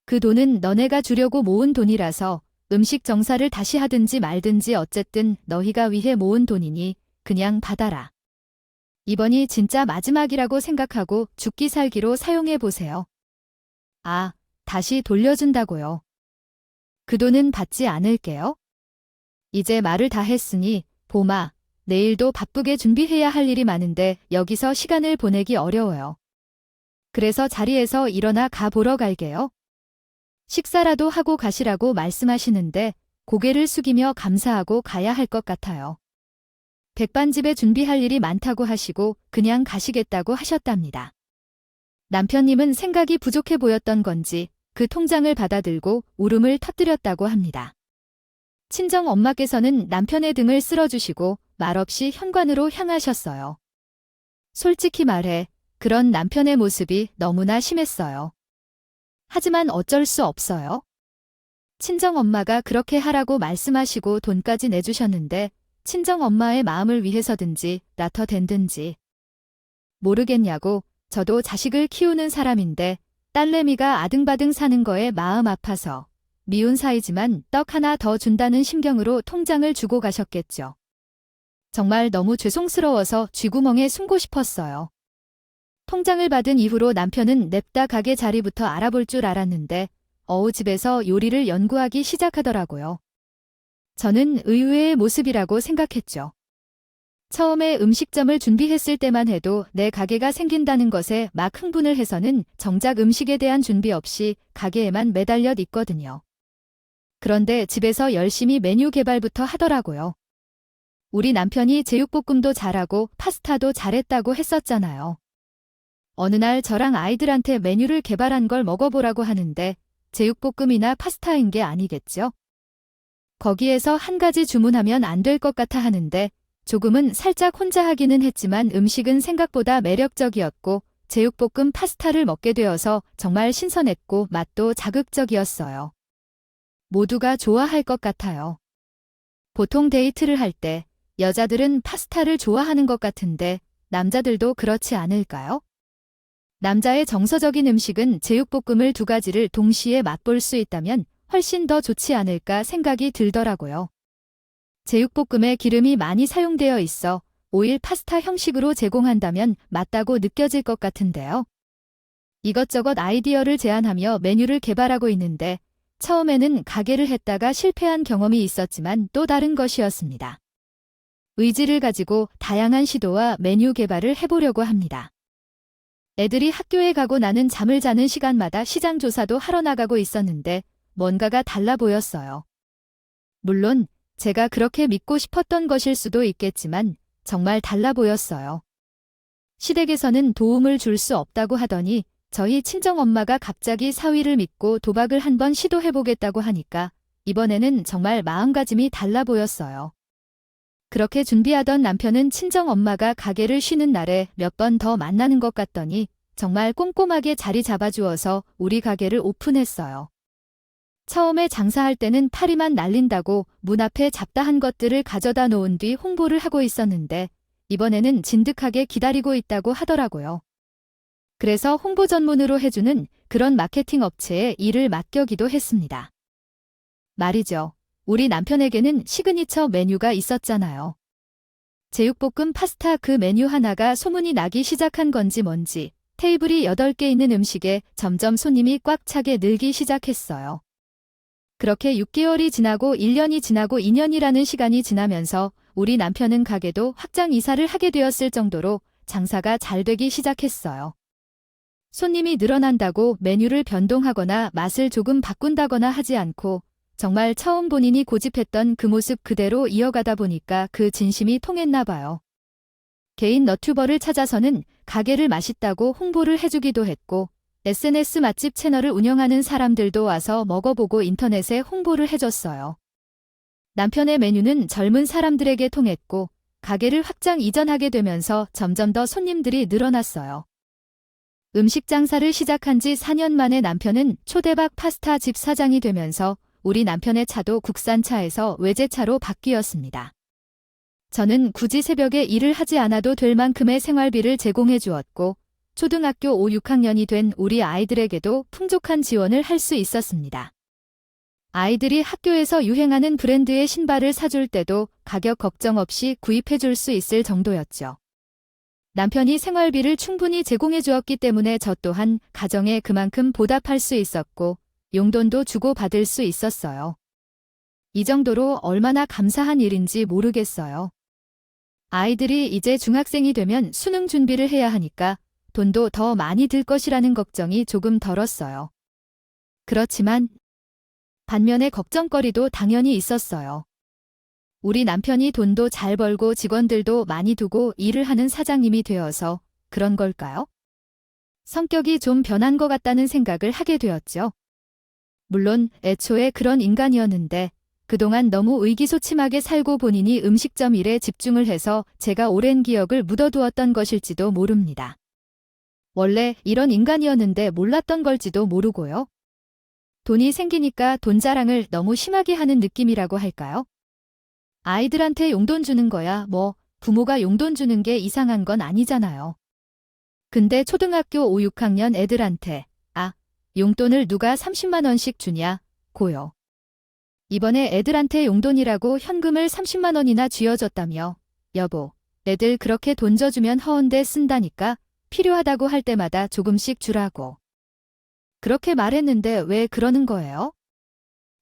그 돈은 너네가 주려고 모은 돈이라서 음식 정사를 다시 하든지 말든지 어쨌든 너희가 위해 모은 돈이니 그냥 받아라. 이번이 진짜 마지막이라고 생각하고 죽기 살기로 사용해보세요. 아, 다시 돌려준다고요. 그 돈은 받지 않을게요. 이제 말을 다 했으니 봄아, 내일도 바쁘게 준비해야 할 일이 많은데 여기서 시간을 보내기 어려워요. 그래서 자리에서 일어나 가 보러 갈게요. 식사라도 하고 가시라고 말씀하시는데 고개를 숙이며 감사하고 가야 할 것 같아요. 백반집에 준비할 일이 많다고 하시고 그냥 가시겠다고 하셨답니다. 남편님은 생각이 부족해 보였던 건지 그 통장을 받아들고 울음을 터뜨렸다고 합니다. 친정 엄마께서는 남편의 등을 쓸어주시고 말없이 현관으로 향하셨어요. 솔직히 말해 그런 남편의 모습이 너무나 심했어요. 하지만 어쩔 수 없어요. 친정 엄마가 그렇게 하라고 말씀하시고 돈까지 내주셨는데 친정 엄마의 마음을 위해서든지 나터 댄든지 모르겠냐고. 저도 자식을 키우는 사람인데 딸내미가 아등바등 사는 거에 마음 아파서 미운 사이지만 떡 하나 더 준다는 심경으로 통장을 주고 가셨겠죠. 정말 너무 죄송스러워서 쥐구멍에 숨고 싶었어요. 통장을 받은 이후로 남편은 냅다 가게 자리부터 알아볼 줄 알았는데 집에서 요리를 연구하기 시작하더라고요. 저는 의외의 모습이라고 생각했죠. 처음에 음식점을 준비했을 때만 해도 내 가게가 생긴다는 것에 막 흥분을 해서는 정작 음식에 대한 준비 없이 가게에만 매달려 있거든요. 그런데 집에서 열심히 메뉴 개발부터 하더라고요. 우리 남편이 제육볶음도 잘하고 파스타도 잘했다고 했었잖아요. 어느 날 저랑 아이들한테 메뉴를 개발한 걸 먹어보라고 하는데 제육볶음이나 파스타인 게 아니겠죠? 거기에서 한 가지 주문하면 안 될 것 같아 하는데 조금은 살짝 혼자 하기는 했지만 음식은 생각보다 매력적이었고 제육볶음 파스타를 먹게 되어서 정말 신선했고 맛도 자극적이었어요. 모두가 좋아할 것 같아요. 보통 데이트를 할 때 여자들은 파스타를 좋아하는 것 같은데 남자들도 그렇지 않을까요? 남자의 정서적인 음식은 제육볶음을 2가지를 동시에 맛볼 수 있다면 훨씬 더 좋지 않을까 생각이 들더라고요. 제육볶음에 기름이 많이 사용되어 있어 오일 파스타 형식으로 제공한다면 맞다고 느껴질 것 같은데요. 이것저것 아이디어를 제안하며 메뉴를 개발하고 있는데 처음에는 가게를 했다가 실패한 경험이 있었지만 또 다른 것이었습니다. 의지를 가지고 다양한 시도와 메뉴 개발을 해보려고 합니다. 애들이 학교에 가고 나는 잠을 자는 시간마다 시장 조사도 하러 나가고 있었는데 뭔가가 달라 보였어요. 물론 제가 그렇게 믿고 싶었던 것일 수도 있겠지만 정말 달라 보였어요. 시댁에서는 도움을 줄 수 없다고 하더니 저희 친정엄마가 갑자기 사위를 믿고 도박을 한번 시도해보겠다고 하니까 이번에는 정말 마음가짐이 달라 보였어요. 그렇게 준비하던 남편은 친정엄마가 가게를 쉬는 날에 몇 번 더 만나는 것 같더니 정말 꼼꼼하게 자리 잡아주어서 우리 가게를 오픈했어요. 처음에 장사할 때는 파리만 날린다고 문 앞에 잡다한 것들을 가져다 놓은 뒤 홍보를 하고 있었는데 이번에는 진득하게 기다리고 있다고 하더라고요. 그래서 홍보 전문으로 해주는 그런 마케팅 업체에 일을 맡겨기도 했습니다. 말이죠. 우리 남편에게는 시그니처 메뉴가 있었잖아요. 제육볶음 파스타 그 메뉴 하나가 소문이 나기 시작한 건지 뭔지 테이블이 8개 있는 음식에 점점 손님이 꽉 차게 늘기 시작했어요. 그렇게 6개월이 지나고 1년이 지나고 2년이라는 시간이 지나면서 우리 남편은 가게도 확장 이사를 하게 되었을 정도로 장사가 잘 되기 시작했어요. 손님이 늘어난다고 메뉴를 변동하거나 맛을 조금 바꾼다거나 하지 않고 정말 처음 본인이 고집했던 그 모습 그대로 이어가다 보니까 그 진심이 통했나 봐요. 개인 너튜버를 찾아서는 가게를 맛있다고 홍보를 해주기도 했고 SNS 맛집 채널을 운영하는 사람들도 와서 먹어보고 인터넷에 홍보를 해줬어요. 남편의 메뉴는 젊은 사람들에게 통했고 가게를 확장 이전하게 되면서 점점 더 손님들이 늘어났어요. 음식 장사를 시작한 지 4년 만에 남편은 초대박 파스타 집 사장이 되면서 우리 남편의 차도 국산차에서 외제차로 바뀌었습니다. 저는 굳이 새벽에 일을 하지 않아도 될 만큼의 생활비를 제공해 주었고 초등학교 5, 6학년이 된 우리 아이들에게도 풍족한 지원을 할 수 있었습니다. 아이들이 학교에서 유행하는 브랜드의 신발을 사줄 때도 가격 걱정 없이 구입해 줄 수 있을 정도였죠. 남편이 생활비를 충분히 제공해 주었기 때문에 저 또한 가정에 그만큼 보답할 수 있었고 용돈도 주고받을 수 있었어요. 이 정도로 얼마나 감사한 일인지 모르겠어요. 아이들이 이제 중학생이 되면 수능 준비를 해야 하니까 돈도 더 많이 들 것이라는 걱정이 조금 덜었어요. 그렇지만 반면에 걱정거리도 당연히 있었어요. 우리 남편이 돈도 잘 벌고 직원들도 많이 두고 일을 하는 사장님이 되어서 그런 걸까요? 성격이 좀 변한 것 같다는 생각을 하게 되었죠. 물론 애초에 그런 인간이었는데 그동안 너무 의기소침하게 살고 본인이 음식점 일에 집중을 해서 제가 오랜 기억을 묻어두었던 것일지도 모릅니다. 원래 이런 인간이었는데 몰랐던 걸지도 모르고요. 돈이 생기니까 돈 자랑을 너무 심하게 하는 느낌이라고 할까요? 아이들한테 용돈 주는 거야 뭐 부모가 용돈 주는 게 이상한 건 아니잖아요. 근데 초등학교 5, 6학년 애들한테 용돈을 누가 30만 원씩 주냐 고요. 이번에 애들한테 용돈이라고 현금을 30만 원이나 쥐어줬다며 여보 애들 그렇게 돈 줘주면 허운데 쓴다니까 필요하다고 할 때마다 조금씩 주라고. 그렇게 말했는데 왜 그러는 거예요?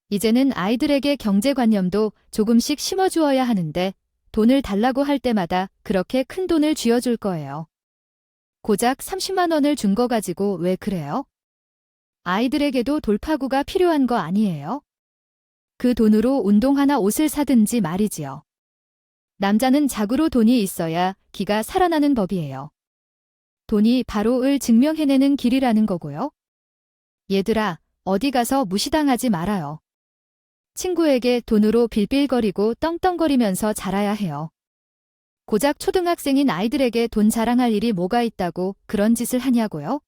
이제는 아이들에게 경제관념도 조금씩 심어주어야 하는데 돈을 달라고 할 때마다 그렇게 큰 돈을 쥐어줄 거예요. 고작 30만 원을 준 거 가지고 왜 그래요? 아이들에게도 돌파구가 필요한 거 아니에요? 그 돈으로 운동화나 옷을 사든지 말이지요. 남자는 자구로 돈이 있어야 기가 살아나는 법이에요. 돈이 바로 을 증명해내는 길이라는 거고요. 얘들아, 어디 가서 무시당하지 말아요. 친구에게 돈으로 빌빌거리고 떵떵거리면서 자라야 해요. 고작 초등학생인 아이들에게 돈 자랑할 일이 뭐가 있다고 그런 짓을 하냐고요?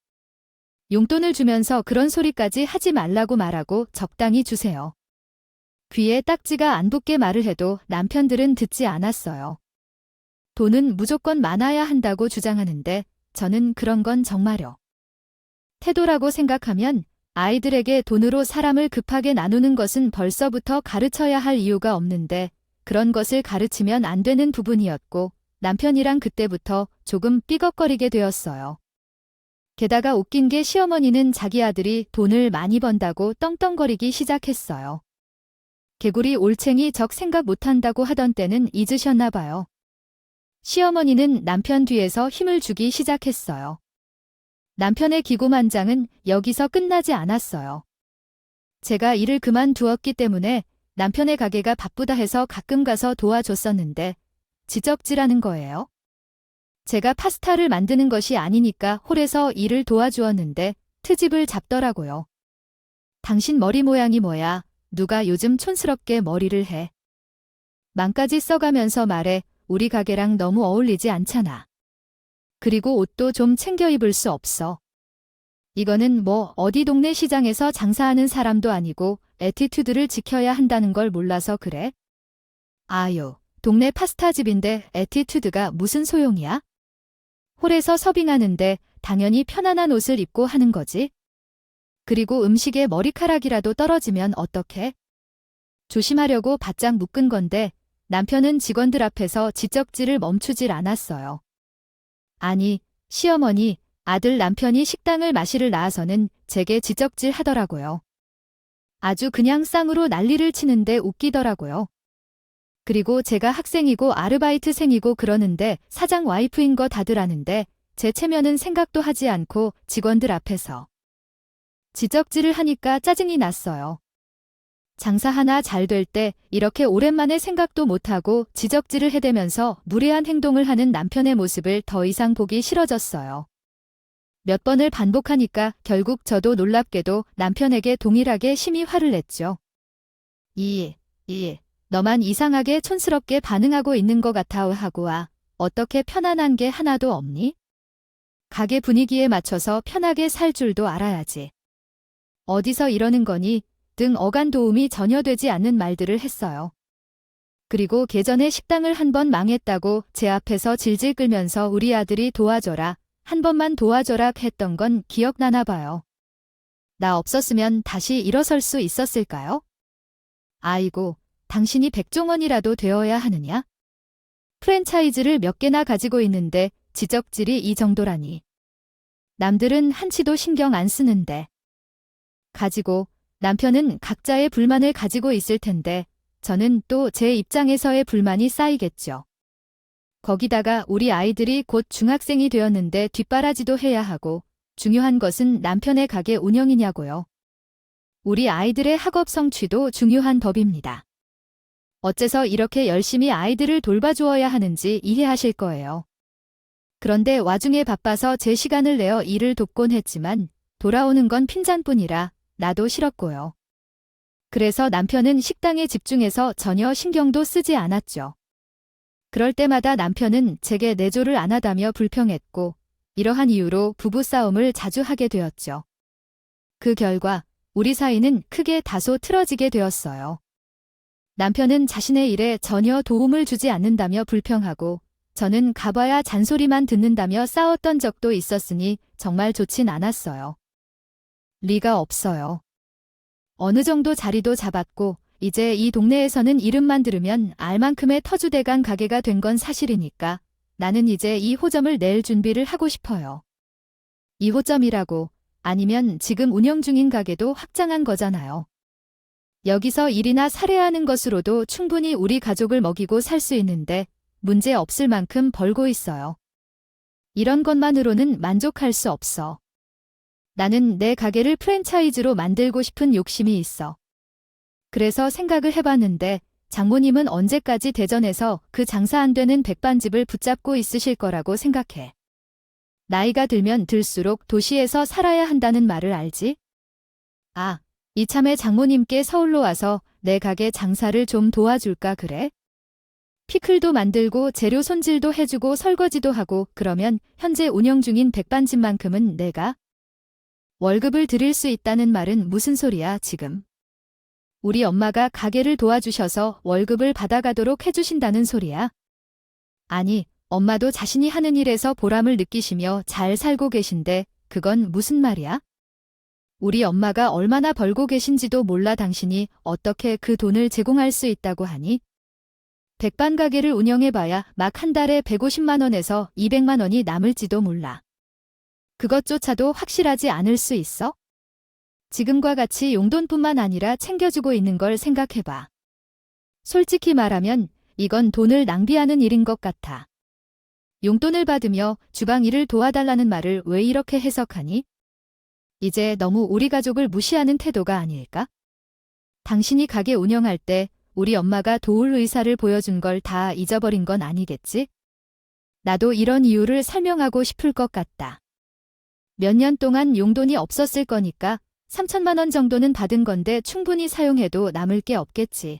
용돈을 주면서 그런 소리까지 하지 말라고 말하고 적당히 주세요. 귀에 딱지가 안 붙게 말을 해도 남편들은 듣지 않았어요. 돈은 무조건 많아야 한다고 주장하는데 저는 그런 건 정말요. 태도라고 생각하면 아이들에게 돈으로 사람을 급하게 나누는 것은 벌써부터 가르쳐야 할 이유가 없는데 그런 것을 가르치면 안 되는 부분이었고 남편이랑 그때부터 조금 삐걱거리게 되었어요. 게다가 웃긴 게 시어머니는 자기 아들이 돈을 많이 번다고 떵떵거리기 시작했어요. 개구리 올챙이 적 생각 못한다고 하던 때는 잊으셨나 봐요. 시어머니는 남편 뒤에서 힘을 주기 시작했어요. 남편의 기고만장은 여기서 끝나지 않았어요. 제가 일을 그만두었기 때문에 남편의 가게가 바쁘다 해서 가끔 가서 도와줬었는데 지적질하는 거예요. 제가 파스타를 만드는 것이 아니니까 홀에서 일을 도와주었는데 트집을 잡더라고요. 당신 머리 모양이 뭐야? 누가 요즘 촌스럽게 머리를 해? 망까지 써가면서 말해. 우리 가게랑 너무 어울리지 않잖아. 그리고 옷도 좀 챙겨 입을 수 없어. 이거는 뭐 어디 동네 시장에서 장사하는 사람도 아니고 애티튜드를 지켜야 한다는 걸 몰라서 그래? 아유, 동네 파스타집인데 애티튜드가 무슨 소용이야? 홀에서 서빙하는데 당연히 편안한 옷을 입고 하는 거지. 그리고 음식에 머리카락이라도 떨어지면 어떡해? 조심하려고 바짝 묶은 건데 남편은 직원들 앞에서 지적질을 멈추질 않았어요. 아니, 시어머니, 아들 남편이 식당을 마시를 나와서는 제게 지적질 하더라고요. 아주 그냥 쌍으로 난리를 치는데 웃기더라고요. 그리고 제가 학생이고 아르바이트생이고 그러는데 사장 와이프인 거 다들 아는데 제 체면은 생각도 하지 않고 직원들 앞에서 지적질을 하니까 짜증이 났어요. 장사 하나 잘 될 때 이렇게 오랜만에 생각도 못하고 지적질을 해대면서 무례한 행동을 하는 남편의 모습을 더 이상 보기 싫어졌어요. 몇 번을 반복하니까 결국 저도 놀랍게도 남편에게 동일하게 심히 화를 냈죠. 너만 이상하게 촌스럽게 반응하고 있는 것 같아 하고 와. 어떻게 편안한 게 하나도 없니? 가게 분위기에 맞춰서 편하게 살 줄도 알아야지. 어디서 이러는 거니? 등 어간 도움이 전혀 되지 않는 말들을 했어요. 그리고 예전에 식당을 한 번 망했다고 제 앞에서 질질 끌면서 우리 아들이 도와줘라, 한 번만 도와줘라 했던 건 기억나나 봐요. 나 없었으면 다시 일어설 수 있었을까요? 아이고, 당신이 백종원이라도 되어야 하느냐? 프랜차이즈를 몇 개나 가지고 있는데 지적질이 이 정도라니. 남들은 한치도 신경 안 쓰는데. 가지고 남편은 각자의 불만을 가지고 있을 텐데 저는 또 제 입장에서의 불만이 쌓이겠죠. 거기다가 우리 아이들이 곧 중학생이 되었는데 뒷바라지도 해야 하고 중요한 것은 남편의 가게 운영이냐고요. 우리 아이들의 학업 성취도 중요한 법입니다. 어째서 이렇게 열심히 아이들을 돌봐주어야 하는지 이해하실 거예요. 그런데 와중에 바빠서 제 시간을 내어 일을 돕곤 했지만 돌아오는 건 핀잔뿐이라 나도 싫었고요. 그래서 남편은 식당에 집중해서 전혀 신경도 쓰지 않았죠. 그럴 때마다 남편은 제게 내조를 안 하다며 불평했고 이러한 이유로 부부싸움을 자주 하게 되었죠. 그 결과 우리 사이는 크게 다소 틀어지게 되었어요. 남편은 자신의 일에 전혀 도움을 주지 않는다며 불평하고 저는 가봐야 잔소리만 듣는다며 싸웠던 적도 있었으니 정말 좋진 않았어요. 리가 없어요. 어느 정도 자리도 잡았고 이제 이 동네에서는 이름만 들으면 알 만큼의 터주대간 가게가 된 건 사실이니까 나는 이제 이 호점을 낼 준비를 하고 싶어요. 이 호점이라고 아니면 지금 운영 중인 가게도 확장한 거잖아요. 여기서 일이나 살해하는 것으로도 충분히 우리 가족을 먹이고 살 수 있는데 문제 없을 만큼 벌고 있어요. 이런 것만으로는 만족할 수 없어. 나는 내 가게를 프랜차이즈로 만들고 싶은 욕심이 있어. 그래서 생각을 해봤는데 장모님은 언제까지 대전에서 그 장사 안 되는 백반집을 붙잡고 있으실 거라고 생각해. 나이가 들면 들수록 도시에서 살아야 한다는 말을 알지? 아, 이참에 장모님께 서울로 와서 내 가게 장사를 좀 도와줄까 그래? 피클도 만들고 재료 손질도 해주고 설거지도 하고 그러면 현재 운영 중인 백반집만큼은 내가 월급을 드릴 수 있다는 말은 무슨 소리야 지금. 우리 엄마가 가게를 도와주셔서 월급을 받아가도록 해주신다는 소리야. 아니, 엄마도 자신이 하는 일에서 보람을 느끼시며 잘 살고 계신데 그건 무슨 말이야? 우리 엄마가 얼마나 벌고 계신지도 몰라 당신이 어떻게 그 돈을 제공할 수 있다고 하니? 백반 가게를 운영해봐야 막 한 달에 150만 원에서 200만 원이 남을지도 몰라. 그것조차도 확실하지 않을 수 있어? 지금과 같이 용돈뿐만 아니라 챙겨주고 있는 걸 생각해봐. 솔직히 말하면 이건 돈을 낭비하는 일인 것 같아. 용돈을 받으며 주방 일을 도와달라는 말을 왜 이렇게 해석하니? 이제 너무 우리 가족을 무시하는 태도가 아닐까? 당신이 가게 운영할 때 우리 엄마가 도울 의사를 보여준 걸 다 잊어버린 건 아니겠지? 나도 이런 이유를 설명하고 싶을 것 같다. 몇 년 동안 용돈이 없었을 거니까 3천만 원 정도는 받은 건데 충분히 사용해도 남을 게 없겠지.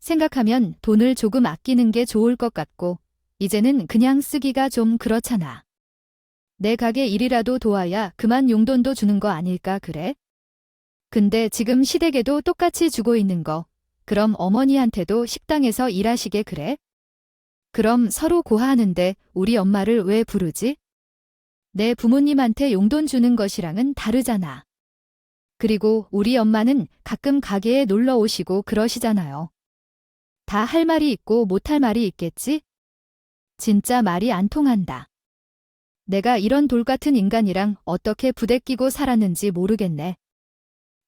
생각하면 돈을 조금 아끼는 게 좋을 것 같고 이제는 그냥 쓰기가 좀 그렇잖아. 내 가게 일이라도 도와야 그만 용돈도 주는 거 아닐까 그래? 근데 지금 시댁에도 똑같이 주고 있는 거. 그럼 어머니한테도 식당에서 일하시게 그래? 그럼 서로 고하하는데 우리 엄마를 왜 부르지? 내 부모님한테 용돈 주는 것이랑은 다르잖아. 그리고 우리 엄마는 가끔 가게에 놀러 오시고 그러시잖아요. 다 할 말이 있고 못할 말이 있겠지? 진짜 말이 안 통한다. 내가 이런 돌 같은 인간이랑 어떻게 부대끼고 살았는지 모르겠네.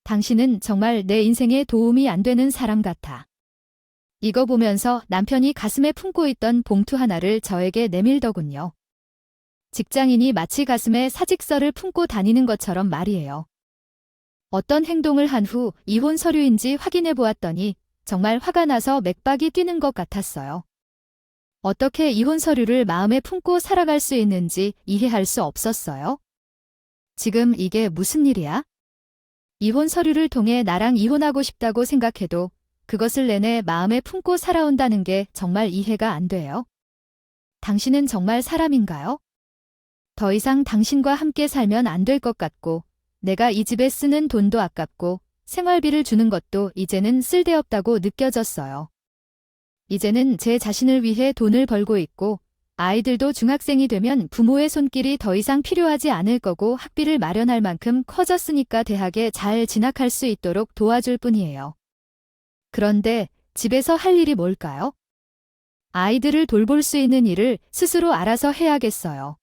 당신은 정말 내 인생에 도움이 안 되는 사람 같아. 이거 보면서 남편이 가슴에 품고 있던 봉투 하나를 저에게 내밀더군요. 직장인이 마치 가슴에 사직서를 품고 다니는 것처럼 말이에요. 어떤 행동을 한 후 이혼 서류인지 확인해 보았더니 정말 화가 나서 맥박이 뛰는 것 같았어요. 어떻게 이혼 서류를 마음에 품고 살아갈 수 있는지 이해할 수 없었어요. 지금 이게 무슨 일이야? 이혼 서류를 통해 나랑 이혼하고 싶다고 생각해도 그것을 내내 마음에 품고 살아온다는 게 정말 이해가 안 돼요. 당신은 정말 사람인가요? 더 이상 당신과 함께 살면 안 될 것 같고 내가 이 집에 쓰는 돈도 아깝고 생활비를 주는 것도 이제는 쓸데없다고 느껴졌어요. 이제는 제 자신을 위해 돈을 벌고 있고 아이들도 중학생이 되면 부모의 손길이 더 이상 필요하지 않을 거고 학비를 마련할 만큼 커졌으니까 대학에 잘 진학할 수 있도록 도와줄 뿐이에요. 그런데 집에서 할 일이 뭘까요? 아이들을 돌볼 수 있는 일을 스스로 알아서 해야겠어요.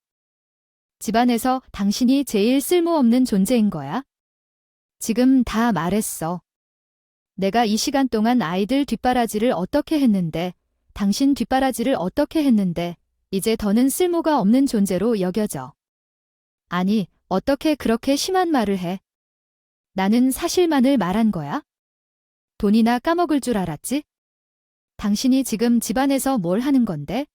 집안에서 당신이 제일 쓸모없는 존재인 거야? 지금 다 말했어. 내가 이 시간 동안 아이들 뒷바라지를 어떻게 했는데, 당신 뒷바라지를 어떻게 했는데, 이제 더는 쓸모가 없는 존재로 여겨져. 아니, 어떻게 그렇게 심한 말을 해? 나는 사실만을 말한 거야? 돈이나 까먹을 줄 알았지? 당신이 지금 집안에서 뭘 하는 건데?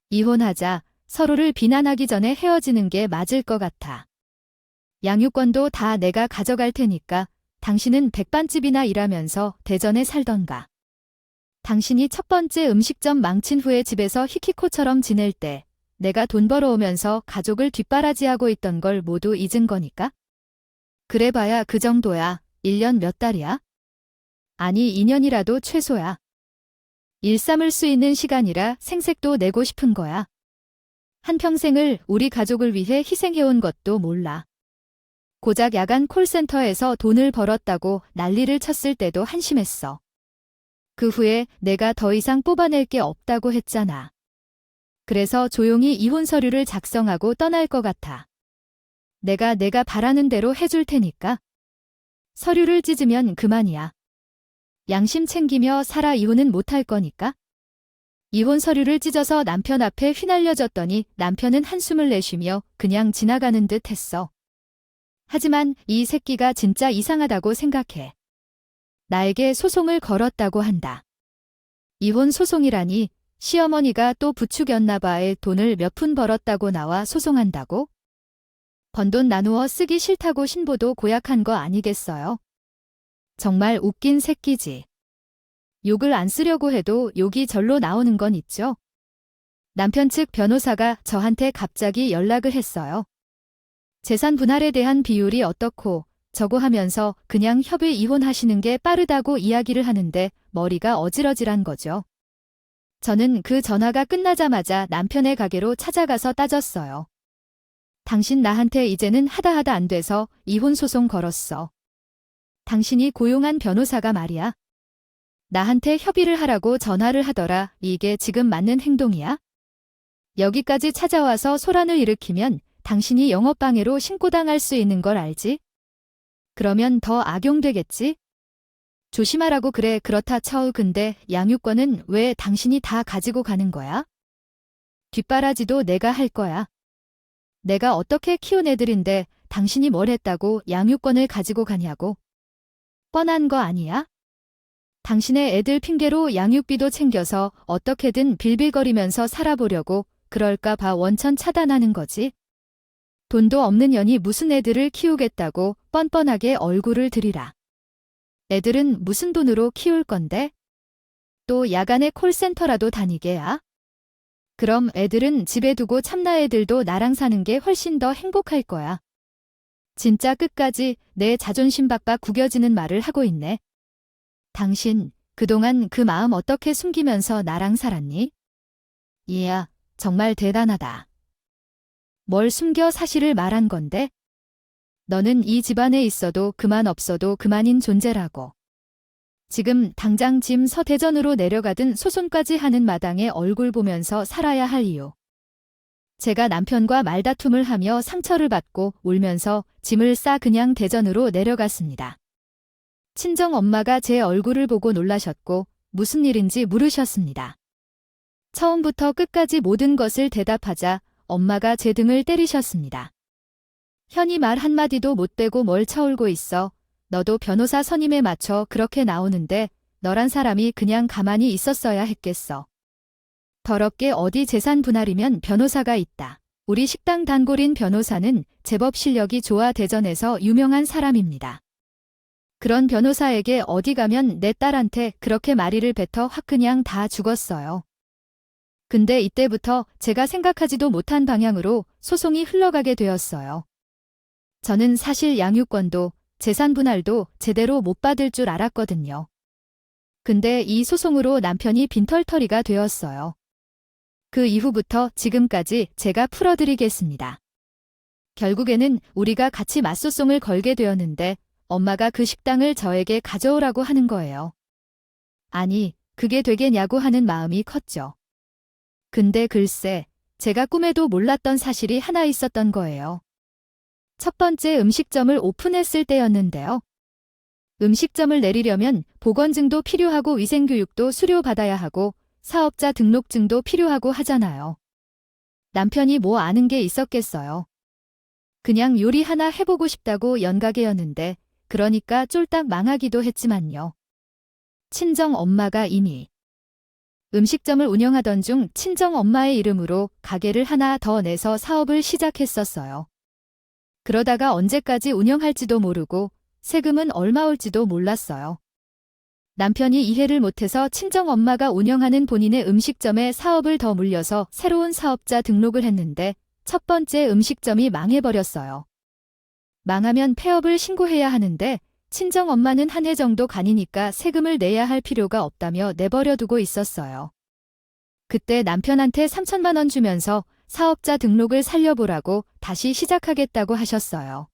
이혼하자, 서로를 비난하기 전에 헤어지는 게 맞을 것 같아. 양육권도 다 내가 가져갈 테니까 당신은 백반집이나 일하면서 대전에 살던가. 당신이 첫 번째 음식점 망친 후에 집에서 히키코처럼 지낼 때 내가 돈 벌어오면서 가족을 뒷바라지하고 있던 걸 모두 잊은 거니까? 그래봐야 그 정도야. 1년 몇 달이야? 아니 2년이라도 최소야. 일 삼을 수 있는 시간이라 생색도 내고 싶은 거야. 한평생을 우리 가족을 위해 희생해온 것도 몰라. 고작 야간 콜센터에서 돈을 벌었다고 난리를 쳤을 때도 한심했어. 그 후에 내가 더 이상 뽑아낼 게 없다고 했잖아. 그래서 조용히 이혼 서류를 작성하고 떠날 것 같아. 내가 바라는 대로 해줄 테니까. 서류를 찢으면 그만이야. 양심 챙기며 살아 이혼은 못할 거니까. 이혼 서류를 찢어서 남편 앞에 휘날려졌더니 남편은 한숨을 내쉬며 그냥 지나가는 듯 했어. 하지만 이 새끼가 진짜 이상하다고 생각해. 나에게 소송을 걸었다고 한다. 이혼 소송이라니 시어머니가 또 부추겼나 봐에 돈을 몇 푼 벌었다고 나와 소송한다고? 번 돈 나누어 쓰기 싫다고 신보도 고약한 거 아니겠어요? 정말 웃긴 새끼지. 욕을 안 쓰려고 해도 욕이 절로 나오는 건 있죠. 남편 측 변호사가 저한테 갑자기 연락을 했어요. 재산 분할에 대한 비율이 어떻고 저고 하면서 그냥 협의 이혼하시는 게 빠르다고 이야기를 하는데 머리가 어질어질한 거죠. 저는 그 전화가 끝나자마자 남편의 가게로 찾아가서 따졌어요. 당신 나한테 이제는 하다 안 돼서 이혼 소송 걸었어. 당신이 고용한 변호사가 말이야. 나한테 협의를 하라고 전화를 하더라. 이게 지금 맞는 행동이야? 여기까지 찾아와서 소란을 일으키면 당신이 영업방해로 신고당할 수 있는 걸 알지? 그러면 더 악용되겠지? 조심하라고 그래. 그렇다 쳐. 근데 양육권은 왜 당신이 다 가지고 가는 거야? 뒷바라지도 내가 할 거야. 내가 어떻게 키운 애들인데 당신이 뭘 했다고 양육권을 가지고 가냐고. 뻔한 거 아니야? 당신의 애들 핑계로 양육비도 챙겨서 어떻게든 빌빌거리면서 살아보려고 그럴까 봐 원천 차단하는 거지. 돈도 없는 년이 무슨 애들을 키우겠다고 뻔뻔하게 얼굴을 들이라. 애들은 무슨 돈으로 키울 건데? 또 야간에 콜센터라도 다니게야? 그럼 애들은 집에 두고 참나 애들도 나랑 사는 게 훨씬 더 행복할 거야. 진짜 끝까지 내 자존심 박박 구겨지는 말을 하고 있네. 당신, 그동안 그 마음 어떻게 숨기면서 나랑 살았니? 이야, 정말 대단하다. 뭘 숨겨 사실을 말한 건데? 너는 이 집안에 있어도 그만 없어도 그만인 존재라고. 지금 당장 짐 서대전으로 내려가든 소송까지 하는 마당에 얼굴 보면서 살아야 할 이유. 제가 남편과 말다툼을 하며 상처를 받고 울면서 짐을 싸 그냥 대전으로 내려갔습니다. 친정 엄마가 제 얼굴을 보고 놀라셨고 무슨 일인지 물으셨습니다. 처음부터 끝까지 모든 것을 대답하자 엄마가 제 등을 때리셨습니다. 현이 말 한마디도 못 대고 뭘 쳐울고 있어. 너도 변호사 선임에 맞춰 그렇게 나오는데 너란 사람이 그냥 가만히 있었어야 했겠어. 더럽게 어디 재산 분할이면 변호사가 있다. 우리 식당 단골인 변호사는 제법 실력이 좋아 대전에서 유명한 사람입니다. 그런 변호사에게 어디 가면 내 딸한테 그렇게 말이를 뱉어 확 그냥 다 죽었어요. 근데 이때부터 제가 생각하지도 못한 방향으로 소송이 흘러가게 되었어요. 저는 사실 양육권도 재산 분할도 제대로 못 받을 줄 알았거든요. 근데 이 소송으로 남편이 빈털터리가 되었어요. 그 이후부터 지금까지 제가 풀어드리겠습니다. 결국에는 우리가 같이 맞소송을 걸게 되었는데 엄마가 그 식당을 저에게 가져오라고 하는 거예요. 아니, 그게 되겠냐고 하는 마음이 컸죠. 근데 글쎄, 제가 꿈에도 몰랐던 사실이 하나 있었던 거예요. 첫 번째 음식점을 오픈했을 때였는데요. 음식점을 내리려면 보건증도 필요하고 위생교육도 수료받아야 하고 사업자 등록증도 필요하고 하잖아요. 남편이 뭐 아는 게 있었겠어요. 그냥 요리 하나 해보고 싶다고 연가게였는데 그러니까 쫄딱 망하기도 했지만요. 친정 엄마가 이미 음식점을 운영하던 중 친정 엄마의 이름으로 가게를 하나 더 내서 사업을 시작했었어요. 그러다가 언제까지 운영할지도 모르고 세금은 얼마 올지도 몰랐어요. 남편이 이해를 못해서 친정엄마가 운영하는 본인의 음식점에 사업을 더 물려서 새로운 사업자 등록을 했는데 첫 번째 음식점이 망해버렸어요. 망하면 폐업을 신고해야 하는데 친정엄마는 한 해 정도 간이니까 세금을 내야 할 필요가 없다며 내버려두고 있었어요. 그때 남편한테 3천만 원 주면서 사업자 등록을 살려보라고 다시 시작하겠다고 하셨어요.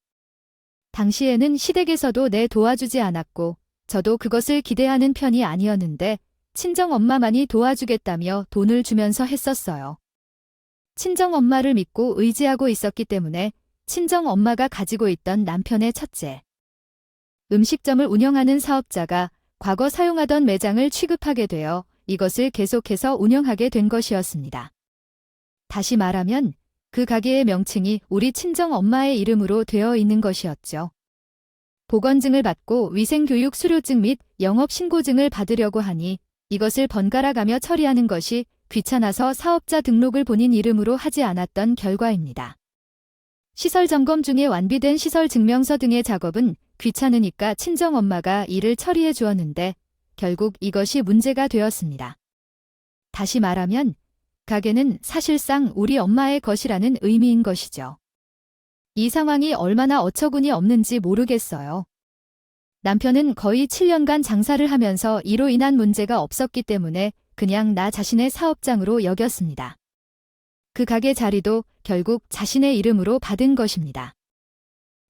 당시에는 시댁에서도 내 도와주지 않았고 저도 그것을 기대하는 편이 아니었는데 친정엄마만이 도와주겠다며 돈을 주면서 했었어요. 친정엄마를 믿고 의지하고 있었기 때문에 친정엄마가 가지고 있던 남편의 첫째 음식점을 운영하는 사업자가 과거 사용하던 매장을 취급하게 되어 이것을 계속해서 운영하게 된 것이었습니다. 다시 말하면 그 가게의 명칭이 우리 친정엄마의 이름으로 되어 있는 것이었죠. 보건증을 받고 위생교육 수료증 및 영업신고증을 받으려고 하니 이것을 번갈아 가며 처리하는 것이 귀찮아서 사업자 등록을 본인 이름으로 하지 않았던 결과입니다. 시설 점검 중에 완비된 시설 증명서 등의 작업은 귀찮으니까 친정엄마가 일을 처리해 주었는데 결국 이것이 문제가 되었습니다. 다시 말하면 가게는 사실상 우리 엄마의 것이라는 의미인 것이죠. 이 상황이 얼마나 어처구니 없는지 모르겠어요. 남편은 거의 7년간 장사를 하면서 이로 인한 문제가 없었기 때문에 그냥 나 자신의 사업장으로 여겼습니다. 그 가게 자리도 결국 자신의 이름으로 받은 것입니다.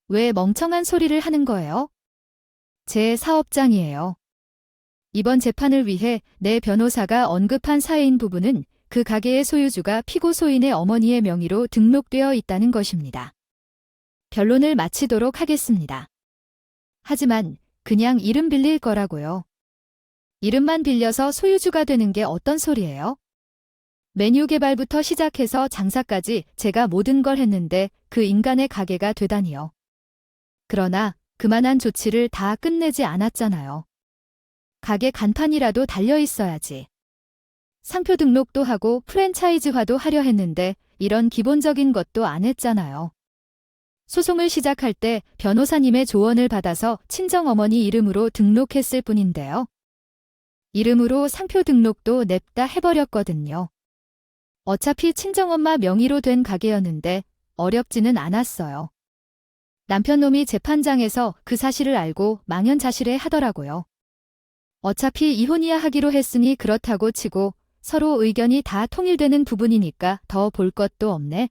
왜 멍청한 소리를 하는 거예요? 제 사업장이에요. 이번 재판을 위해 내 변호사가 언급한 사해인 부분은 그 가게의 소유주가 피고 소인의 어머니의 명의로 등록되어 있다는 것입니다. 변론을 마치도록 하겠습니다. 하지만 그냥 이름 빌릴 거라고요. 이름만 빌려서 소유주가 되는 게 어떤 소리예요? 메뉴 개발부터 시작해서 장사까지 제가 모든 걸 했는데 그 인간의 가게가 되다니요. 그러나 그만한 조치를 다 끝내지 않았잖아요. 가게 간판이라도 달려 있어야지. 상표 등록도 하고 프랜차이즈화도 하려 했는데 이런 기본적인 것도 안 했잖아요. 소송을 시작할 때 변호사님의 조언을 받아서 친정어머니 이름으로 등록했을 뿐인데요. 이름으로 상표 등록도 냅다 해버렸거든요. 어차피 친정엄마 명의로 된 가게였는데 어렵지는 않았어요. 남편놈이 재판장에서 그 사실을 알고 망연자실해 하더라고요. 어차피 이혼이야 하기로 했으니 그렇다고 치고 서로 의견이 다 통일되는 부분이니까 더 볼 것도 없네.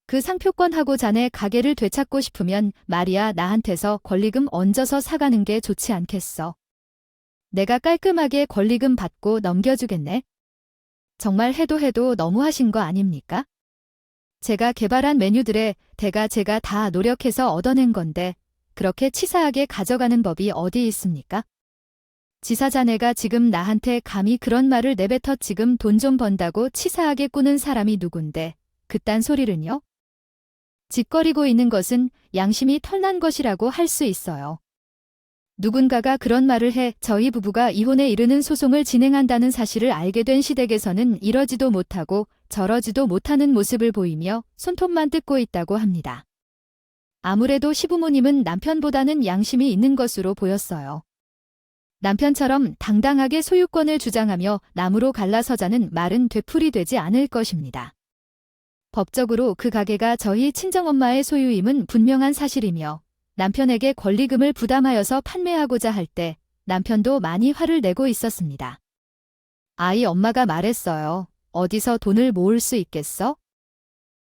그 상표권하고 자네 가게를 되찾고 싶으면 말이야 나한테서 권리금 얹어서 사가는 게 좋지 않겠어. 내가 깔끔하게 권리금 받고 넘겨주겠네. 정말 해도 너무하신 거 아닙니까? 제가 개발한 메뉴들의 대가 제가 다 노력해서 얻어낸 건데 그렇게 치사하게 가져가는 법이 어디 있습니까? 지사 자네가 지금 나한테 감히 그런 말을 내뱉어 지금 돈 좀 번다고 치사하게 꾸는 사람이 누군데 그딴 소리를요? 짓거리고 있는 것은 양심이 털난 것이라고 할 수 있어요. 누군가가 그런 말을 해 저희 부부가 이혼에 이르는 소송을 진행한다는 사실을 알게 된 시댁에서는 이러지도 못하고 저러지도 못하는 모습을 보이며 손톱만 뜯고 있다고 합니다. 아무래도 시부모님은 남편보다는 양심이 있는 것으로 보였어요. 남편처럼 당당하게 소유권을 주장하며 남으로 갈라서자는 말은 되풀이되지 않을 것입니다. 법적으로 그 가게가 저희 친정엄마의 소유임은 분명한 사실이며 남편에게 권리금을 부담하여서 판매하고자 할 때 남편도 많이 화를 내고 있었습니다. 아이 엄마가 말했어요. 어디서 돈을 모을 수 있겠어?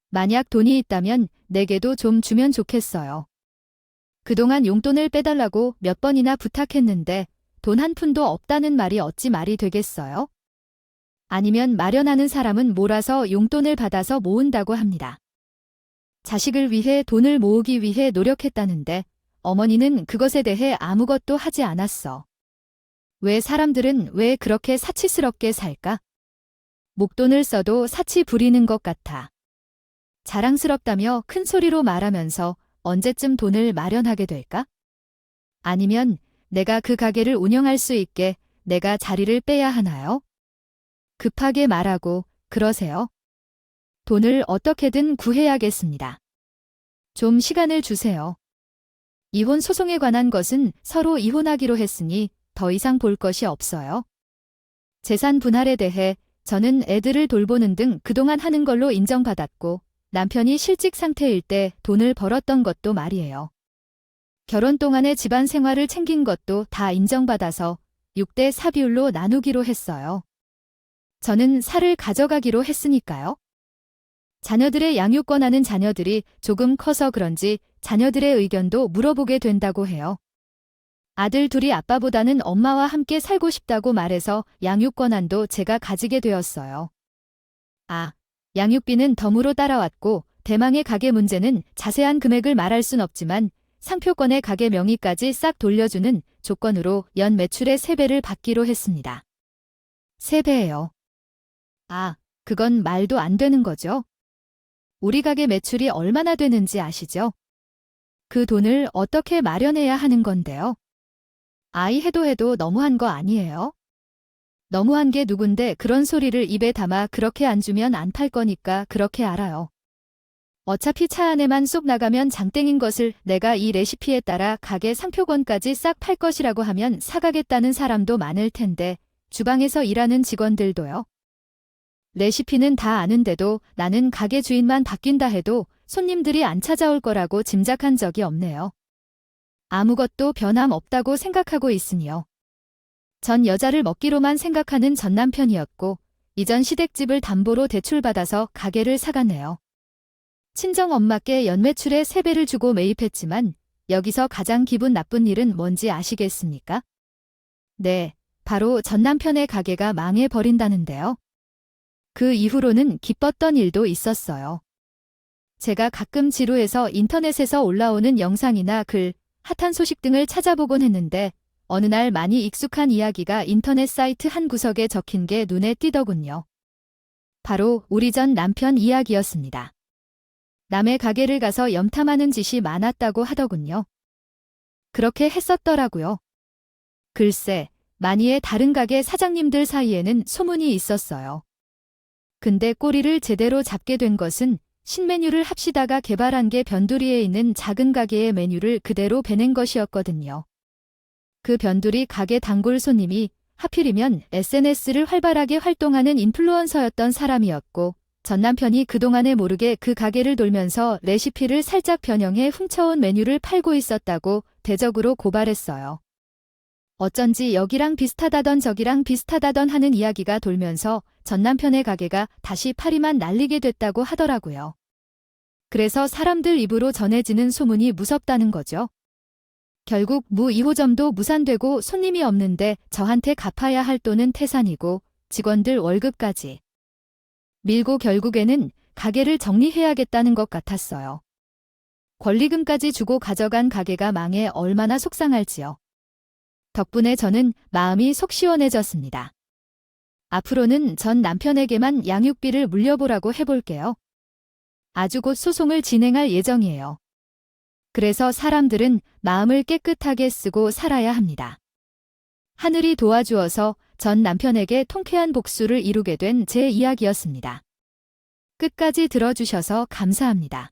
만약 돈이 있다면 내게도 좀 주면 좋겠어요. 그동안 용돈을 빼달라고 몇 번이나 부탁했는데 돈 한 푼도 없다는 말이 어찌 말이 되겠어요? 아니면 마련하는 사람은 몰아서 용돈을 받아서 모은다고 합니다. 자식을 위해 돈을 모으기 위해 노력했다는데 어머니는 그것에 대해 아무것도 하지 않았어. 왜 사람들은 왜 그렇게 사치스럽게 살까? 목돈을 써도 사치 부리는 것 같아. 자랑스럽다며 큰 소리로 말하면서 언제쯤 돈을 마련하게 될까? 아니면 내가 그 가게를 운영할 수 있게 내가 자리를 빼야 하나요? 급하게 말하고 그러세요. 돈을 어떻게든 구해야겠습니다. 좀 시간을 주세요. 이혼 소송에 관한 것은 서로 이혼하기로 했으니 더 이상 볼 것이 없어요. 재산 분할에 대해 저는 애들을 돌보는 등 그동안 하는 걸로 인정받았고 남편이 실직 상태일 때 돈을 벌었던 것도 말이에요. 결혼 동안의 집안 생활을 챙긴 것도 다 인정받아서 6대 4 비율로 나누기로 했어요. 저는 살을 가져가기로 했으니까요. 자녀들의 양육권하는 자녀들이 조금 커서 그런지 자녀들의 의견도 물어보게 된다고 해요. 아들 둘이 아빠보다는 엄마와 함께 살고 싶다고 말해서 양육권한도 제가 가지게 되었어요. 양육비는 덤으로 따라왔고 대망의 가게 문제는 자세한 금액을 말할 순 없지만 상표권의 가게 명의까지 싹 돌려주는 조건으로 연 매출의 3배를 받기로 했습니다. 3배예요. 그건 말도 안 되는 거죠. 우리 가게 매출이 얼마나 되는지 아시죠? 그 돈을 어떻게 마련해야 하는 건데요? 아이 해도 너무한 거 아니에요? 너무한 게 누군데 그런 소리를 입에 담아 그렇게 안 주면 안 팔 거니까 그렇게 알아요. 어차피 차 안에만 쏙 나가면 장땡인 것을 내가 이 레시피에 따라 가게 상표권까지 싹 팔 것이라고 하면 사가겠다는 사람도 많을 텐데 주방에서 일하는 직원들도요. 레시피는 다 아는데도 나는 가게 주인만 바뀐다 해도 손님들이 안 찾아올 거라고 짐작한 적이 없네요. 아무것도 변함 없다고 생각하고 있으니요. 전 여자를 먹기로만 생각하는 전 남편이었고 이전 시댁집을 담보로 대출받아서 가게를 사갔네요. 친정엄마께 연매출의 3배를 주고 매입했지만 여기서 가장 기분 나쁜 일은 뭔지 아시겠습니까? 네, 바로 전 남편의 가게가 망해버린다는데요. 그 이후로는 기뻤던 일도 있었어요. 제가 가끔 지루해서 인터넷에서 올라오는 영상이나 글, 핫한 소식 등을 찾아보곤 했는데 어느 날 많이 익숙한 이야기가 인터넷 사이트 한 구석에 적힌 게 눈에 띄더군요. 바로 우리 전 남편 이야기였습니다. 남의 가게를 가서 염탐하는 짓이 많았다고 하더군요. 그렇게 했었더라고요. 글쎄, 만이의 다른 가게 사장님들 사이에는 소문이 있었어요. 근데 꼬리를 제대로 잡게 된 것은 신메뉴를 합시다가 개발한 게 변두리에 있는 작은 가게의 메뉴를 그대로 베낸 것이었거든요. 그 변두리 가게 단골 손님이 하필이면 SNS를 활발하게 활동하는 인플루언서였던 사람이었고 전 남편이 그동안에 모르게 그 가게를 돌면서 레시피를 살짝 변형해 훔쳐온 메뉴를 팔고 있었다고 대적으로 고발했어요. 어쩐지 여기랑 비슷하다던 저기랑 비슷하다던 하는 이야기가 돌면서 전 남편의 가게가 다시 파리만 날리게 됐다고 하더라고요. 그래서 사람들 입으로 전해지는 소문이 무섭다는 거죠. 결국 무 2호점도 무산되고 손님이 없는데 저한테 갚아야 할 돈은 태산이고 직원들 월급까지 밀고 결국에는 가게를 정리해야겠다는 것 같았어요. 권리금까지 주고 가져간 가게가 망해 얼마나 속상할지요. 덕분에 저는 마음이 속 시원해졌습니다. 앞으로는 전 남편에게만 양육비를 물려보라고 해볼게요. 아주 곧 소송을 진행할 예정이에요. 그래서 사람들은 마음을 깨끗하게 쓰고 살아야 합니다. 하늘이 도와주어서 전 남편에게 통쾌한 복수를 이루게 된 제 이야기였습니다. 끝까지 들어주셔서 감사합니다.